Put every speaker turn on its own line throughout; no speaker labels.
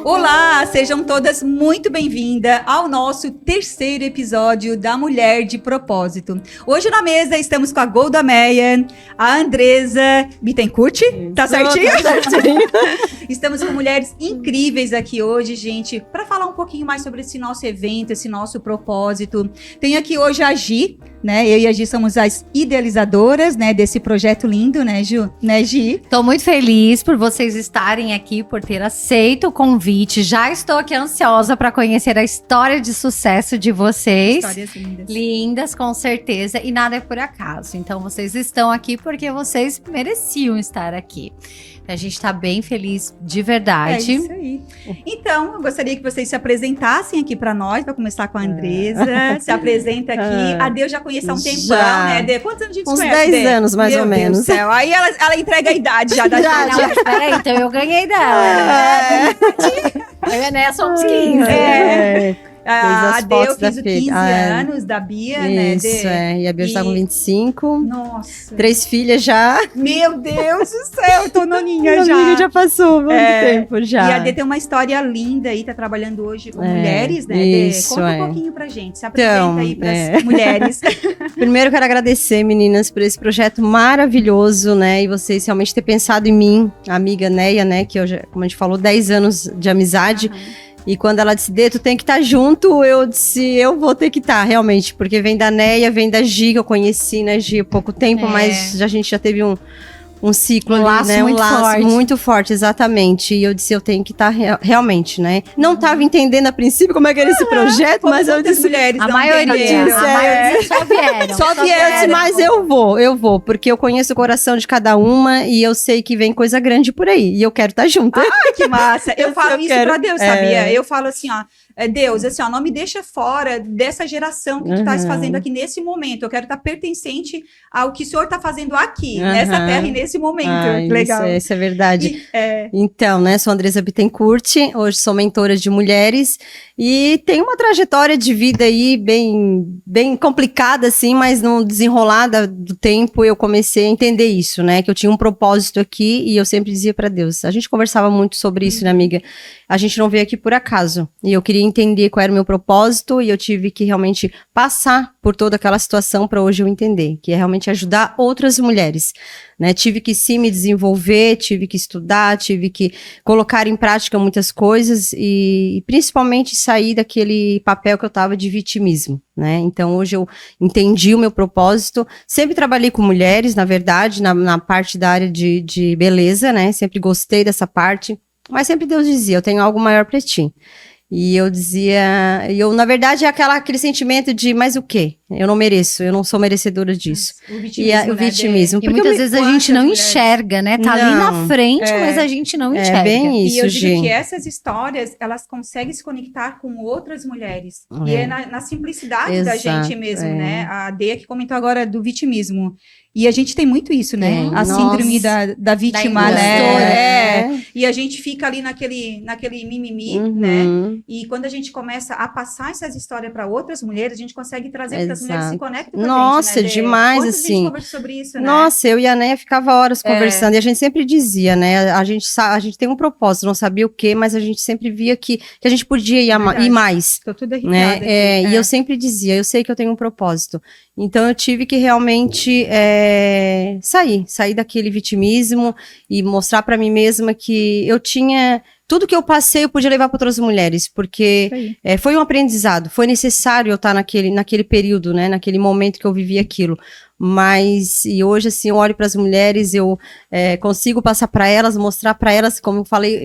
Olá, sejam todas muito bem-vindas ao nosso terceiro episódio da Mulher de Propósito. Hoje na mesa estamos com a Golda Meir, a Andresa Bittencourt, tá certinho?
Tá certinho.
Estamos com mulheres incríveis aqui hoje, gente, para falar um pouquinho mais sobre esse nosso evento, esse nosso propósito. Tenho aqui hoje a Gi, né? Eu e a Gi somos as idealizadoras, né, desse projeto lindo, né, Ju? Né, Gi?
Tô muito feliz por vocês estarem aqui, por ter aceito o convite. Já estou aqui ansiosa para conhecer a história de sucesso de vocês.
Histórias lindas.
Lindas, com certeza. E nada é por acaso. Então, vocês estão aqui porque vocês mereciam estar aqui. A gente tá bem feliz, de verdade.
É isso aí. Então, eu gostaria que vocês se apresentassem aqui para nós, para começar com a Andresa. Se apresenta aqui. A Dê eu já conheço há um tempão, né, Dê? Quantos anos a gente
Uns
conhece,
10
Dê?
anos, mais
Meu
ou
Deus
menos.
do céu. Aí ela entrega a idade já da
Não,
gente.
mas peraí, então eu ganhei dela. Eu e a Né somos 15.
A Dê, eu
fotos da
fiz 15
filha.
anos da Bia, né,
Isso,
Dê?
E a Bia tá com 25.
Nossa.
3 filhas já.
Meu Deus do céu, eu tô noninha
Minha
já.
amiga já passou muito tempo já.
E a Dê tem uma história linda aí, tá trabalhando hoje com mulheres, né, Dê?
Isso,
Conta um pouquinho pra gente, se apresenta aí pras mulheres.
Primeiro, quero agradecer, meninas, por esse projeto maravilhoso, né? E vocês realmente ter pensado em mim, a amiga Neia, né? Que eu já, como a gente falou, 10 anos de amizade. E quando ela disse, Dê, tu tem que estar junto, eu disse, eu vou ter que estar, realmente. Porque vem da Neia, vem da Gi, que eu conheci, né, Gi, há pouco tempo, mas a gente já teve um ciclo ali,
laço
né?
muito forte.
Muito forte, exatamente. E eu disse, eu tenho que estar realmente, né? Não estava entendendo a princípio como é que era esse projeto, mas eu disse,
mulheres
A
não
maioria
entenderam.
só vieram.
Só
eu disse, mas eu vou, porque eu conheço o coração de cada uma e eu sei que vem coisa grande por aí. E eu quero estar junto.
Ai, que massa. Eu falo isso
quero.
pra Deus, sabia? Eu falo assim, ó, Deus, assim, ó, não me deixa fora dessa geração que tu estás fazendo aqui nesse momento. Eu quero estar pertencente ao que o Senhor está fazendo aqui, nessa terra e nesse momento. Legal.
Isso é verdade. Então, né, sou Andresa Bittencourt, hoje sou mentora de mulheres e tenho uma trajetória de vida aí bem complicada, assim, mas no desenrolada do tempo eu comecei a entender isso, né, que eu tinha um propósito aqui e eu sempre dizia para Deus, a gente conversava muito sobre isso, né, amiga? A gente não veio aqui por acaso e eu queria entender qual era o meu propósito e eu tive que realmente passar por toda aquela situação para hoje eu entender, que é realmente ajudar outras mulheres, né? Tive que sim me desenvolver, tive que estudar, tive que colocar em prática muitas coisas e principalmente sair daquele papel que eu estava de vitimismo, né? Então hoje eu entendi o meu propósito, sempre trabalhei com mulheres, na verdade, na parte da área de beleza, né? Sempre gostei dessa parte, mas sempre Deus dizia, eu tenho algo maior para ti. E eu dizia, na verdade, é aquele sentimento de, mas o quê? Eu não mereço, eu não sou merecedora disso.
O vitimismo,
O vitimismo.
E muitas vezes a gente não enxerga, né? Tá ali na frente, mas a gente não enxerga.
É bem isso,
e eu digo
gente.
que essas histórias, elas conseguem se conectar com outras mulheres. E é na simplicidade da gente mesmo, né? A Dea que comentou agora do vitimismo. E a gente tem muito isso, né? A síndrome da vítima, né? E a gente fica ali naquele mimimi, né? E quando a gente começa a passar essas histórias para outras mulheres, a gente consegue trazer para as mulheres que se conectam com a gente,
Nossa,
né?
demais,
Quantas
assim.
a gente conversa sobre isso, né?
Nossa, eu e a Neia ficava horas conversando e a gente sempre dizia, né? A gente tem um propósito, não sabia o quê, mas a gente sempre via que a gente podia ir mais.
Tô tudo arrepiada
né?
aqui.
E eu sempre dizia, eu sei que eu tenho um propósito. Então eu tive que realmente sair daquele vitimismo e mostrar para mim mesma que eu tinha tudo que eu passei eu podia levar para outras mulheres, porque foi um aprendizado, foi necessário eu estar naquele período, né, naquele momento que eu vivi aquilo. Mas, e hoje, assim, eu olho para as mulheres, eu consigo passar para elas, mostrar para elas, como eu falei,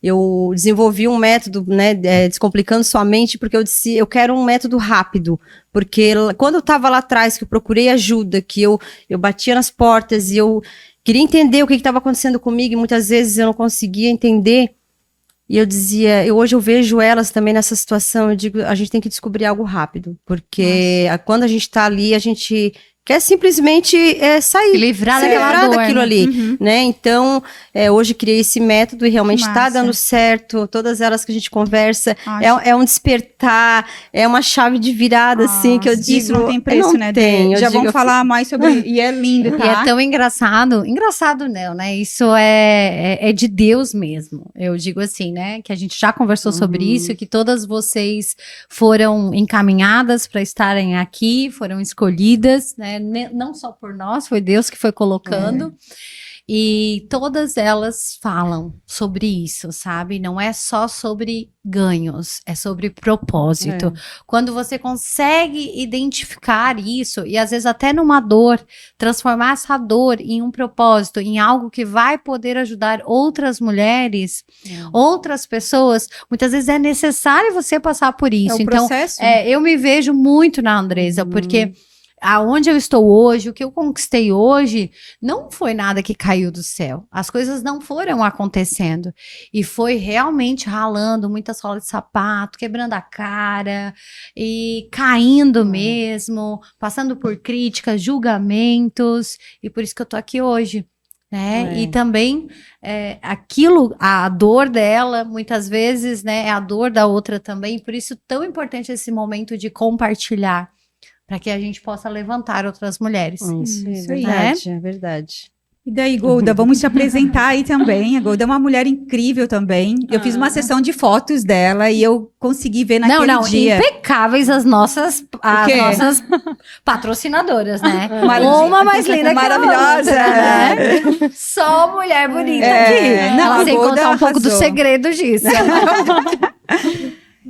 eu desenvolvi um método, né, Descomplicando Sua Mente, porque eu disse, eu quero um método rápido, porque quando eu estava lá atrás, que eu procurei ajuda, que eu batia nas portas e eu queria entender o que estava acontecendo comigo, e muitas vezes eu não conseguia entender, e eu dizia, hoje eu vejo elas também nessa situação, eu digo, a gente tem que descobrir algo rápido, porque quando a gente está ali, a gente quer simplesmente sair,
se livrar
daquilo ali, né? Então, hoje criei esse método e realmente está dando certo. Todas elas que a gente conversa, é um despertar, é uma chave de virada, assim, que eu digo.
Isso não tem preço, né? Já vamos falar mais sobre, e é lindo, tá?
E é tão engraçado não, né? Isso é de Deus mesmo. Eu digo assim, né? Que a gente já conversou sobre isso, que todas vocês foram encaminhadas para estarem aqui, foram escolhidas, né? Não só por nós, foi Deus que foi colocando. E todas elas falam sobre isso, sabe? Não é só sobre ganhos, é sobre propósito. Quando você consegue identificar isso, e às vezes até numa dor, transformar essa dor em um propósito, em algo que vai poder ajudar outras mulheres, outras pessoas, muitas vezes é necessário você passar por isso. Então, eu me vejo muito na Andresa, porque aonde eu estou hoje, o que eu conquistei hoje, não foi nada que caiu do céu. As coisas não foram acontecendo. E foi realmente ralando, muita sola de sapato, quebrando a cara, e caindo mesmo, passando por críticas, julgamentos, e por isso que eu tô aqui hoje. Né? E também a dor dela, muitas vezes, né, é a dor da outra também, por isso tão importante esse momento de compartilhar, para que a gente possa levantar outras mulheres.
Isso é verdade, é verdade.
E daí, Golda, vamos te apresentar aí também. A Golda é uma mulher incrível também. Eu fiz uma sessão de fotos dela e eu consegui ver naquele dia.
Impecáveis as nossas patrocinadoras, né? Uma mais linda que
maravilhosa,
a outra, né? Só mulher bonita aqui.
Não,
sem contar um pouco do segredo disso.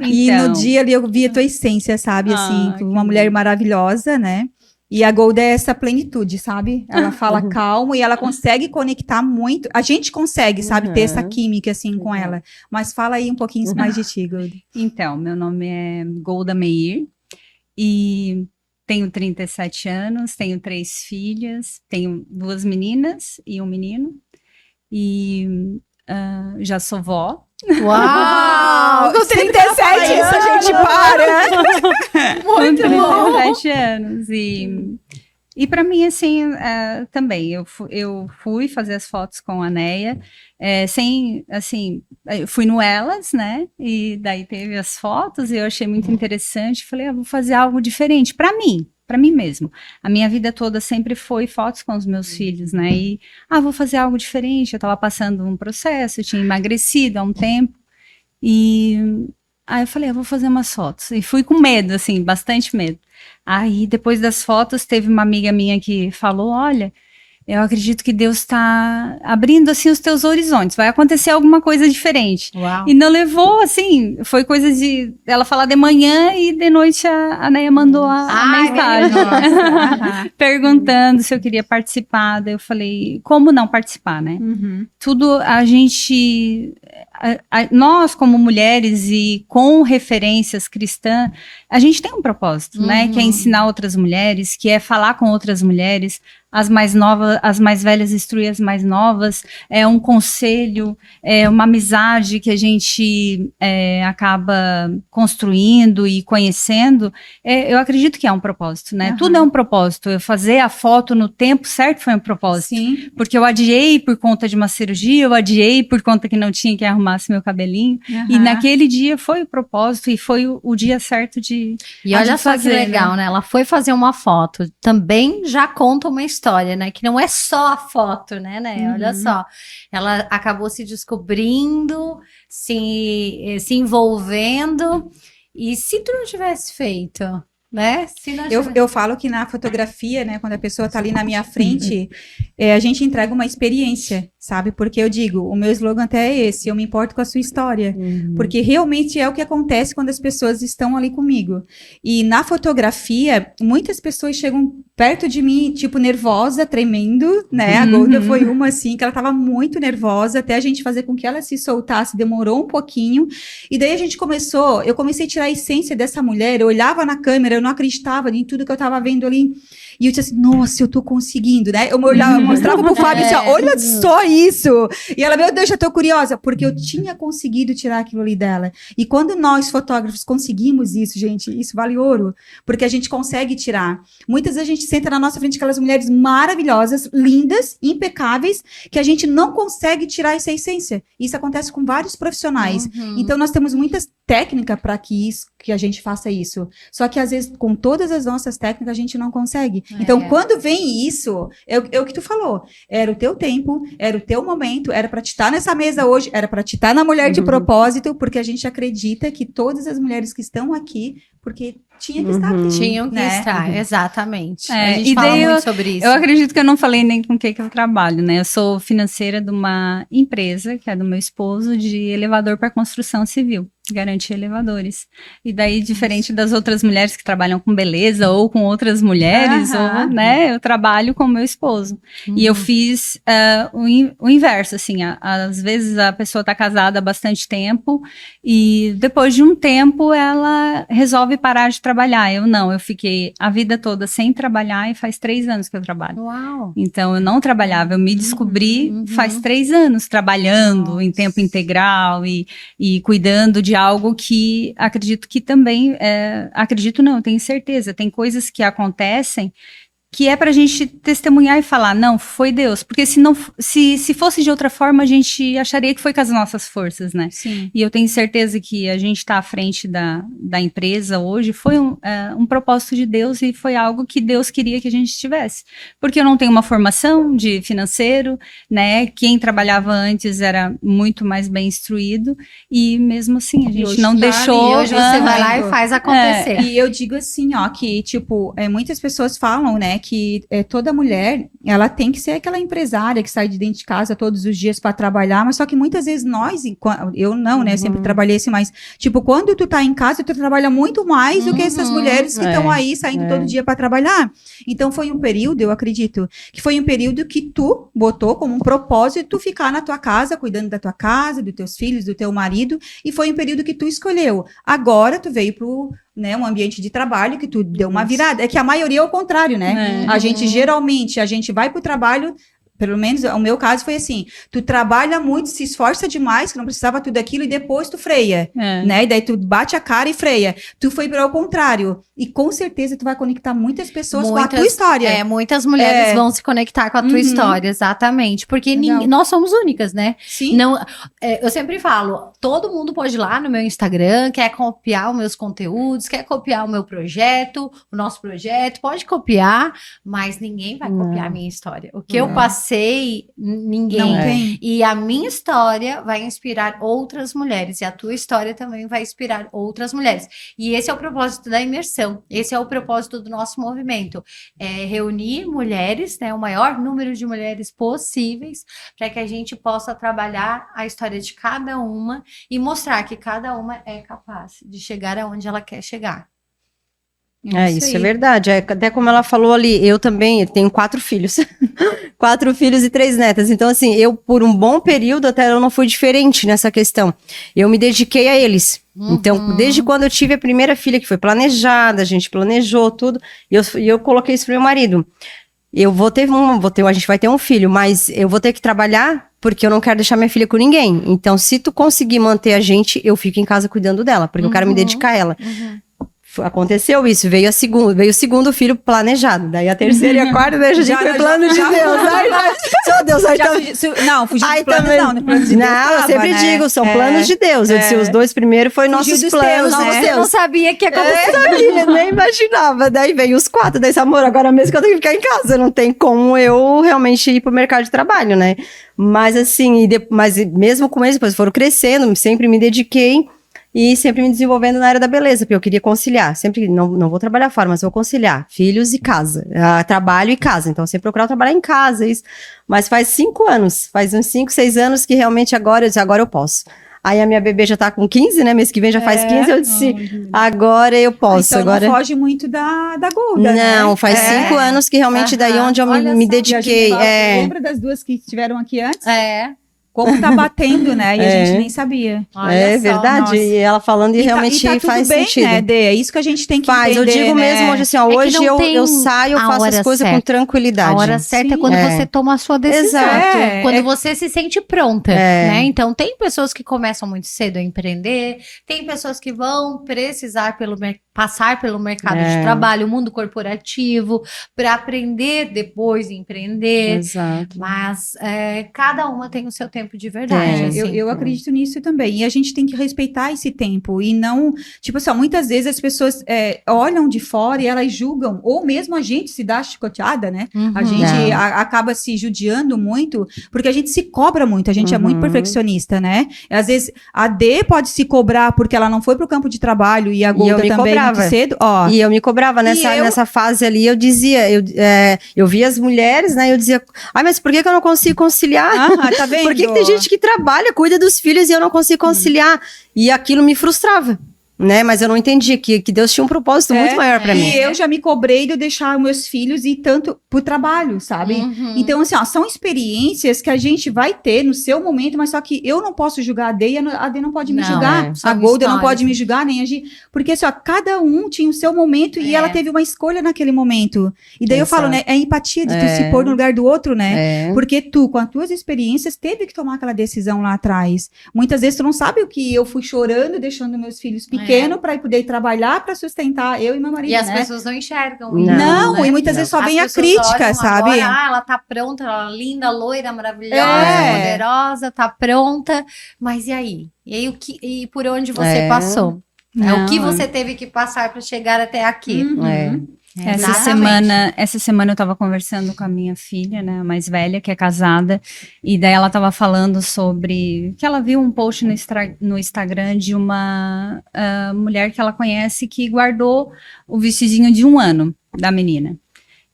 E no dia ali eu vi a tua essência, sabe? Assim, uma mulher maravilhosa, né? E a Golda é essa plenitude, sabe? Ela fala calmo e ela consegue conectar muito. A gente consegue, sabe, ter essa química, assim, com ela. Mas fala aí um pouquinho mais de ti, Golda.
Então, meu nome é Golda Meir e tenho 37 anos, tenho 3 filhas, tenho 2 meninas e um menino. E já sou vó.
Uau! Com 37 isso a gente para!
Muito bom! 37 anos. E para mim, assim, também, eu fui fazer as fotos com a Neia, eu fui no Elas, né? E daí teve as fotos e eu achei muito interessante. Falei, vou fazer algo diferente para mim mesmo. A minha vida toda sempre foi fotos com os meus filhos, né? E, vou fazer algo diferente. Eu tava passando um processo, eu tinha emagrecido há um tempo. E aí eu falei, vou fazer umas fotos. E fui com medo, assim, bastante medo. Aí, depois das fotos, teve uma amiga minha que falou, olha, eu acredito que Deus está abrindo, assim, os teus horizontes. Vai acontecer alguma coisa diferente.
Uau.
E não levou, assim, foi coisa de ela falar de manhã e de noite a Neia mandou a mensagem. Perguntando se eu queria participar. Daí eu falei, como não participar, né? Tudo a gente... nós, como mulheres e com referências cristãs, a gente tem um propósito, né? Que é ensinar outras mulheres, que é falar com outras mulheres, as mais novas, as mais velhas instruir as mais novas, é um conselho, é uma amizade que a gente acaba construindo e conhecendo. Eu acredito que é um propósito, né? Tudo é um propósito. Eu fazer a foto no tempo certo foi um propósito.
Sim.
Porque eu adiei por conta de uma cirurgia, eu adiei por conta que não tinha que arrumasse meu cabelinho. E naquele dia foi o propósito e foi o dia certo de
E olha só que legal, né? Ela foi fazer uma foto. Também já conta uma história, né? Que não é só a foto, né? Olha só. Ela acabou se descobrindo, se envolvendo. E se tu não tivesse feito, né?
Eu falo que na fotografia, né? Quando a pessoa tá ali na minha frente, a gente entrega uma experiência, sabe? Porque eu digo, o meu slogan até é esse, eu me importo com a sua história. Porque realmente é o que acontece quando as pessoas estão ali comigo. E na fotografia, muitas pessoas chegam perto de mim, tipo, nervosa, tremendo, né? A Golda foi uma, assim, que ela tava muito nervosa, até a gente fazer com que ela se soltasse, demorou um pouquinho. E daí eu comecei a tirar a essência dessa mulher, eu olhava na câmera, eu não acreditava em tudo que eu tava vendo ali. E eu disse assim, nossa, eu tô conseguindo, né? Eu mostrava pro Fábio assim, olha só isso. E ela, meu Deus, já tô curiosa, porque eu tinha conseguido tirar aquilo ali dela. E quando nós, fotógrafos, conseguimos isso, gente, isso vale ouro, porque a gente consegue tirar. Muitas vezes a gente senta na nossa frente aquelas mulheres maravilhosas, lindas, impecáveis, que a gente não consegue tirar essa essência. Isso acontece com vários profissionais. Então, nós temos muitas técnicas para que a gente faça isso. Só que, às vezes, com todas as nossas técnicas, a gente não consegue. Então, quando vem isso, é o que tu falou. Era o teu tempo, era o teu momento, era para te estar nessa mesa hoje, era para te estar na Mulher de Propósito, porque a gente acredita que todas as mulheres que estão aqui, porque tinha que estar aqui.
Tinham que
né?
estar, exatamente.
É,
a gente fala muito sobre isso.
Eu acredito que eu não falei nem com o que eu trabalho, né? Eu sou financeira de uma empresa, que é do meu esposo, de elevador para construção civil. Garantir elevadores. E daí, diferente das outras mulheres que trabalham com beleza ou com outras mulheres, ou, né, eu trabalho com meu esposo. E eu fiz o inverso, assim, às vezes a pessoa está casada há bastante tempo e depois de um tempo ela resolve parar de trabalhar. Eu não, eu fiquei a vida toda sem trabalhar e faz 3 anos que eu trabalho.
Uau!
Então, eu não trabalhava, eu me descobri faz 3 anos trabalhando em tempo integral e cuidando de algo que acredito que também, acredito não, tenho certeza, tem coisas que acontecem que é pra gente testemunhar e falar, não, foi Deus, porque se fosse de outra forma, a gente acharia que foi com as nossas forças, né?
Sim.
E eu tenho certeza que a gente tá à frente da empresa hoje, foi um propósito de Deus e foi algo que Deus queria que a gente tivesse, porque eu não tenho uma formação de financeiro, né? Quem trabalhava antes era muito mais bem instruído e mesmo assim a gente não deixou.
E hoje você vai lá e faz acontecer.
E eu digo assim, ó, que tipo, muitas pessoas falam, né, que toda mulher, ela tem que ser aquela empresária que sai de dentro de casa todos os dias para trabalhar, mas só que muitas vezes eu não, né, sempre trabalhei assim, mas tipo, quando tu tá em casa, tu trabalha muito mais do que essas mulheres que estão aí saindo todo dia para trabalhar. Então foi um período, eu acredito, que foi um período que tu botou como um propósito ficar na tua casa, cuidando da tua casa, dos teus filhos, do teu marido, e foi um período que tu escolheu. Agora tu veio pro um ambiente de trabalho que tu deu uma virada. É que a maioria é o contrário, né? A gente, geralmente, vai pro trabalho, pelo menos o meu caso foi assim, tu trabalha muito, se esforça demais, que não precisava tudo aquilo, e depois tu freia, né? E daí tu bate a cara e freia. Tu foi para o contrário. E com certeza tu vai conectar muitas pessoas com a tua história.
Muitas mulheres vão se conectar com a tua história, exatamente. Porque nós somos únicas, né?
Sim.
Não, eu sempre falo, todo mundo pode ir lá no meu Instagram, quer copiar os meus conteúdos, quer copiar o meu projeto, o nosso projeto, pode copiar, mas ninguém vai copiar a minha história. O que eu passei, ninguém.
Não tem.
E a minha história vai inspirar outras mulheres, e a tua história também vai inspirar outras mulheres. E esse é o propósito da imersão. Esse é o propósito do nosso movimento, reunir mulheres, né, o maior número de mulheres possíveis, para que a gente possa trabalhar a história de cada uma e mostrar que cada uma é capaz de chegar aonde ela quer chegar.
Isso é verdade. Até como ela falou ali, eu também tenho 4 filhos. 4 filhos e 3 netas. Então, assim, eu, por um bom período, até eu não fui diferente nessa questão. Eu me dediquei a eles. Então, desde quando eu tive a primeira filha, que foi planejada, a gente planejou tudo, e eu coloquei isso pro meu marido. A gente vai ter um filho, mas eu vou ter que trabalhar porque eu não quero deixar minha filha com ninguém. Então, se tu conseguir manter a gente, eu fico em casa cuidando dela, porque eu quero me dedicar a ela. Aconteceu isso, veio o segundo filho planejado, daí a terceira e a quarta, daí a gente foi plano de Deus. Meu Deus, aí
não, fugiu dos planos
também,
não, né? Plano de Deus
eu sempre digo, são planos de Deus. Eu disse, os 2 primeiros foi nossos planos.
Você não sabia que ia acontecer.
Eu nem imaginava, daí veio os 4, daí amor, agora mesmo que eu tenho que ficar em casa, não tem como eu realmente ir pro mercado de trabalho, né? Mas assim, mas mesmo com eles, depois foram crescendo, sempre me dediquei. E sempre me desenvolvendo na área da beleza, porque eu queria conciliar. Sempre, não vou trabalhar fora, mas vou conciliar filhos e casa. Trabalho e casa. Então, eu sempre procuro trabalhar em casa. Mas faz 5 anos, faz uns 5, 6 anos que realmente agora eu posso. Aí a minha bebê já tá com 15, né? Mês que vem já faz 15, eu disse, agora eu posso.
Então
agora...
não foge muito da Golda,
Não,
né?
faz 5 anos que realmente daí onde eu me dediquei.
Lembra das 2 que estiveram aqui antes? como tá batendo, né? E a gente nem sabia.
Olha só, verdade. Nossa. E ela falando e realmente tá faz
bem,
sentido.
Né, Dê? É isso que a gente tem que entender,
eu digo mesmo hoje assim, hoje eu saio, eu faço as coisas com tranquilidade.
A hora certa é quando você toma a sua decisão.
Exato.
Quando você se sente pronta, né? Então, tem pessoas que começam muito cedo a empreender, tem pessoas que vão precisar passar pelo mercado de trabalho, o mundo corporativo, para aprender depois de empreender.
Exato.
Mas cada uma tem o seu tempo de verdade. Assim.
Eu acredito nisso também. E a gente tem que respeitar esse tempo. E não, tipo assim, muitas vezes as pessoas olham de fora e elas julgam, ou mesmo a gente se dá chicoteada, né? A gente acaba se judiando muito, porque a gente se cobra muito, a gente é muito perfeccionista, né? Às vezes a D pode se cobrar porque ela não foi pro campo de trabalho e a Golda também muito cedo. Ó.
E eu me cobrava nessa fase ali, eu dizia, eu via as mulheres, né? Eu dizia, mas por que eu não consigo conciliar?
Tá vendo?
Por que tem gente que trabalha, cuida dos filhos e eu não consigo conciliar? E aquilo me frustrava. Né, mas eu não entendi que Deus tinha um propósito muito maior pra mim.
E eu já me cobrei de eu deixar meus filhos ir tanto pro trabalho, sabe? Então, assim, são experiências que a gente vai ter no seu momento, mas só que eu não posso julgar a D e a D não pode me julgar. A Golda não pode me julgar, nem a G. Porque, assim, cada um tinha o seu momento e ela teve uma escolha naquele momento. E daí eu falo, né, é empatia de tu se pôr no lugar do outro, né? Porque tu, com as tuas experiências, teve que tomar aquela decisão lá atrás. Muitas vezes tu não sabe o que eu fui chorando, deixando meus filhos pequenos para poder trabalhar para sustentar eu e meu marido.
E as pessoas não enxergam.
Não, né? E muitas vezes só vem a crítica, sabe?
Agora, ela tá pronta, ela é linda, loira, maravilhosa, poderosa, tá pronta. Mas e aí? E por onde você passou? O que você teve que passar para chegar até aqui?
Essa semana eu tava conversando com a minha filha, né, a mais velha, que é casada, e daí ela tava falando sobre que ela viu um post no Instagram de uma mulher que ela conhece que guardou o vestidinho de 1 ano da menina.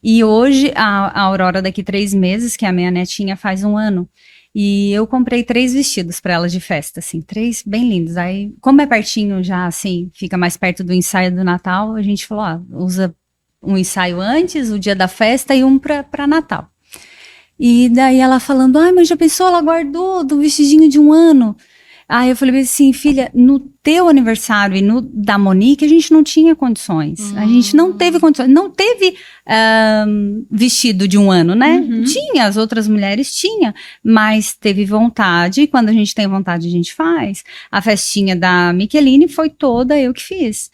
E hoje, a Aurora daqui 3 meses, que é a minha netinha, faz 1 ano. E eu comprei 3 vestidos para ela de festa, assim, 3 bem lindos. Aí, como é pertinho já, assim, fica mais perto do ensaio do Natal, a gente falou, usa um ensaio antes, o dia da festa e um para Natal. E daí ela falando, mas já pensou, ela guardou do vestidinho de 1 ano. Aí eu falei assim, filha, no teu aniversário e no da Monique, a gente não tinha condições. A gente não teve condições. Não teve vestido de 1 ano, né? Tinha, as outras mulheres tinham, mas teve vontade. E quando a gente tem vontade, a gente faz. A festinha da Micheline foi toda eu que fiz.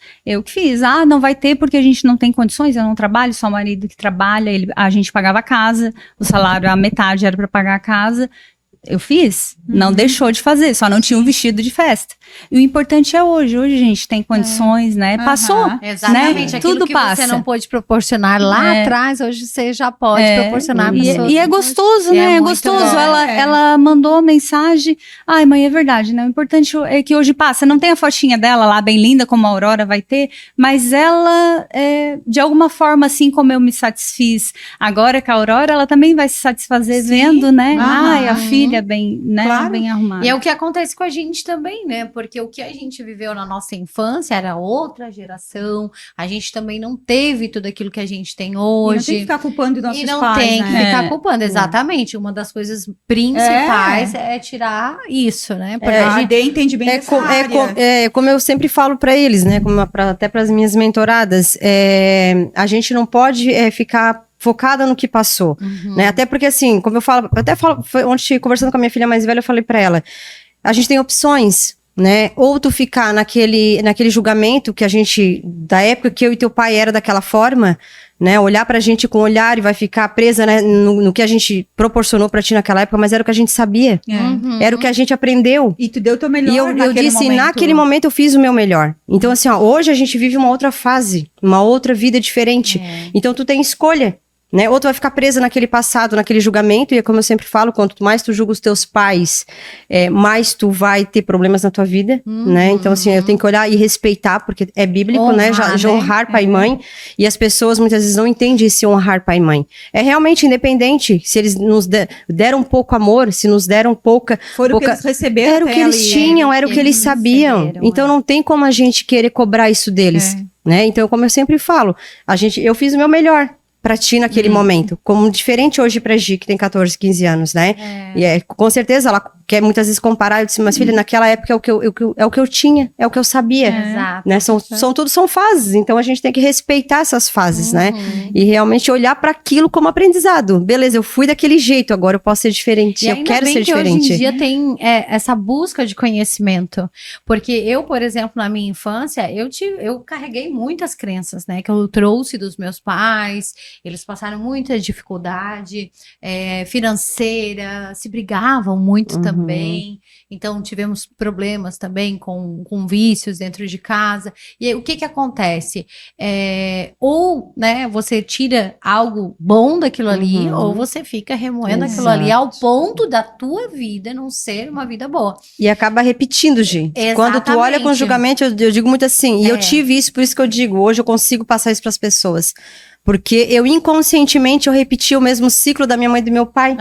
Não vai ter porque a gente não tem condições, eu não trabalho, só o marido que trabalha, a gente pagava a casa, o salário, a metade era para pagar a casa. Eu fiz, não deixou de fazer, só não tinha um vestido de festa. E o importante é hoje a gente tem condições, né? Passou,
exatamente,
né?
Aquilo
tudo
que
passa.
Você não pôde proporcionar lá atrás, hoje você já pode proporcionar.
E é gostoso, né? É gostoso. Ela mandou a mensagem, mãe, é verdade, né? O importante é que hoje passa. Não tem a fotinha dela lá, bem linda, como a Aurora vai ter, mas ela, de alguma forma, assim como eu me satisfiz agora com a Aurora, ela também vai se satisfazer vendo, né? A filha bem, né? Claro. Bem arrumada.
E é o que acontece com a gente também, né? Porque o que a gente viveu na nossa infância era outra geração. A gente também não teve tudo aquilo que a gente tem hoje. E não
tem que ficar culpando nossos pais,
E não tem que ficar culpando, exatamente. Uma das coisas principais é tirar isso, né? Porque
a gente entende bem essa área.
Como eu sempre falo para eles, né? Até para as minhas mentoradas, a gente não pode ficar focada no que passou, né? Até porque, assim, como eu falo, ontem conversando com a minha filha mais velha, eu falei pra ela, a gente tem opções, né? Ou tu ficar naquele julgamento que a gente, da época que eu e teu pai era daquela forma, né? Olhar pra gente com olhar e vai ficar presa, né? No que a gente proporcionou pra ti naquela época, mas era o que a gente sabia. Era o que a gente aprendeu.
E tu deu o teu melhor.
E eu disse, naquele momento eu fiz o meu melhor. Então, assim, hoje a gente vive uma outra fase, uma outra vida diferente. Então, tu tem escolha. Né? Ou tu vai ficar presa naquele passado, naquele julgamento, e é como eu sempre falo, quanto mais tu julga os teus pais, mais tu vai ter problemas na tua vida, né? Então, assim, eu tenho que olhar e respeitar, porque é bíblico, honrar, né? Já honrar pai e mãe, e as pessoas muitas vezes não entendem esse honrar pai e mãe. É realmente independente, se eles nos deram pouco amor, se nos deram pouca...
Foram o que eles receberam.
Era o que eles tinham, era o que eles sabiam. Então, não tem como a gente querer cobrar isso deles, né? Então, como eu sempre falo, eu fiz o meu melhor pra ti naquele momento, como diferente hoje pra Gi, que tem 14, 15 anos, né? E com certeza ela quer muitas vezes comparar, eu disse, mas filha, naquela época é o que eu tinha, é o que eu sabia.
Exato.
Né? São fases, então a gente tem que respeitar essas fases, né? E realmente olhar para aquilo como aprendizado. Beleza, eu fui daquele jeito, agora eu posso ser diferente, eu quero ser diferente.
Hoje em dia tem essa busca de conhecimento, porque eu, por exemplo, na minha infância, eu carreguei muitas crenças, né, que eu trouxe dos meus pais, eles passaram muita dificuldade financeira, se brigavam muito também, então tivemos problemas também com vícios dentro de casa, e aí, o que acontece? Ou, né, você tira algo bom daquilo ali, ou você fica remoendo aquilo ali ao ponto da tua vida não ser uma vida boa.
E acaba repetindo, Gi. Quando tu olha com julgamento, eu digo muito assim, e eu tive isso, por isso que eu digo, hoje eu consigo passar isso para as pessoas. Porque eu inconscientemente eu repeti o mesmo ciclo da minha mãe e do meu pai.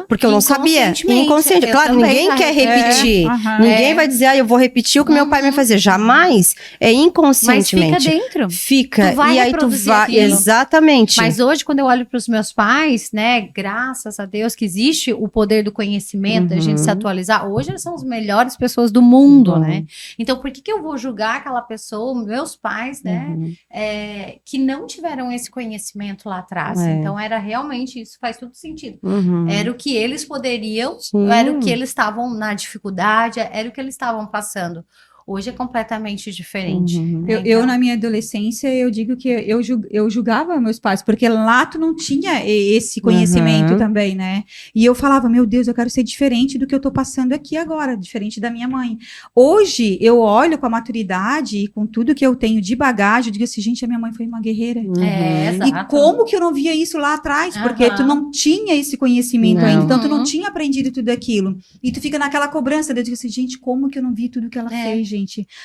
Porque eu não sabia. Inconsciente. Claro, ninguém quer repetir. Ninguém vai dizer, eu vou repetir o que meu pai vai fazer. Jamais. É inconscientemente.
Mas fica dentro.
Fica.
Tu vai
e aí tu vai.
Aquilo.
Exatamente.
Mas hoje, quando eu olho para os meus pais, né, graças a Deus que existe o poder do conhecimento, a gente se atualizar. Hoje eles são as melhores pessoas do mundo, né? Então, por que eu vou julgar aquela pessoa, meus pais, né, que não tiveram esse conhecimento lá atrás? Então era realmente, isso faz todo sentido. Era o que eles poderiam, era o que eles estavam na dificuldade, era o que eles estavam passando. Hoje é completamente diferente. Né?
Eu, na minha adolescência, eu digo que eu julgava meus pais, porque lá tu não tinha esse conhecimento também, né? E eu falava, meu Deus, eu quero ser diferente do que eu tô passando aqui agora, diferente da minha mãe. Hoje, eu olho com a maturidade e com tudo que eu tenho de bagagem, eu digo assim, gente, a minha mãe foi uma guerreira. E como que eu não via isso lá atrás? Porque tu não tinha esse conhecimento ainda, então tu não tinha aprendido tudo aquilo. E tu fica naquela cobrança, eu digo assim, gente, como que eu não vi tudo que ela fez, gente?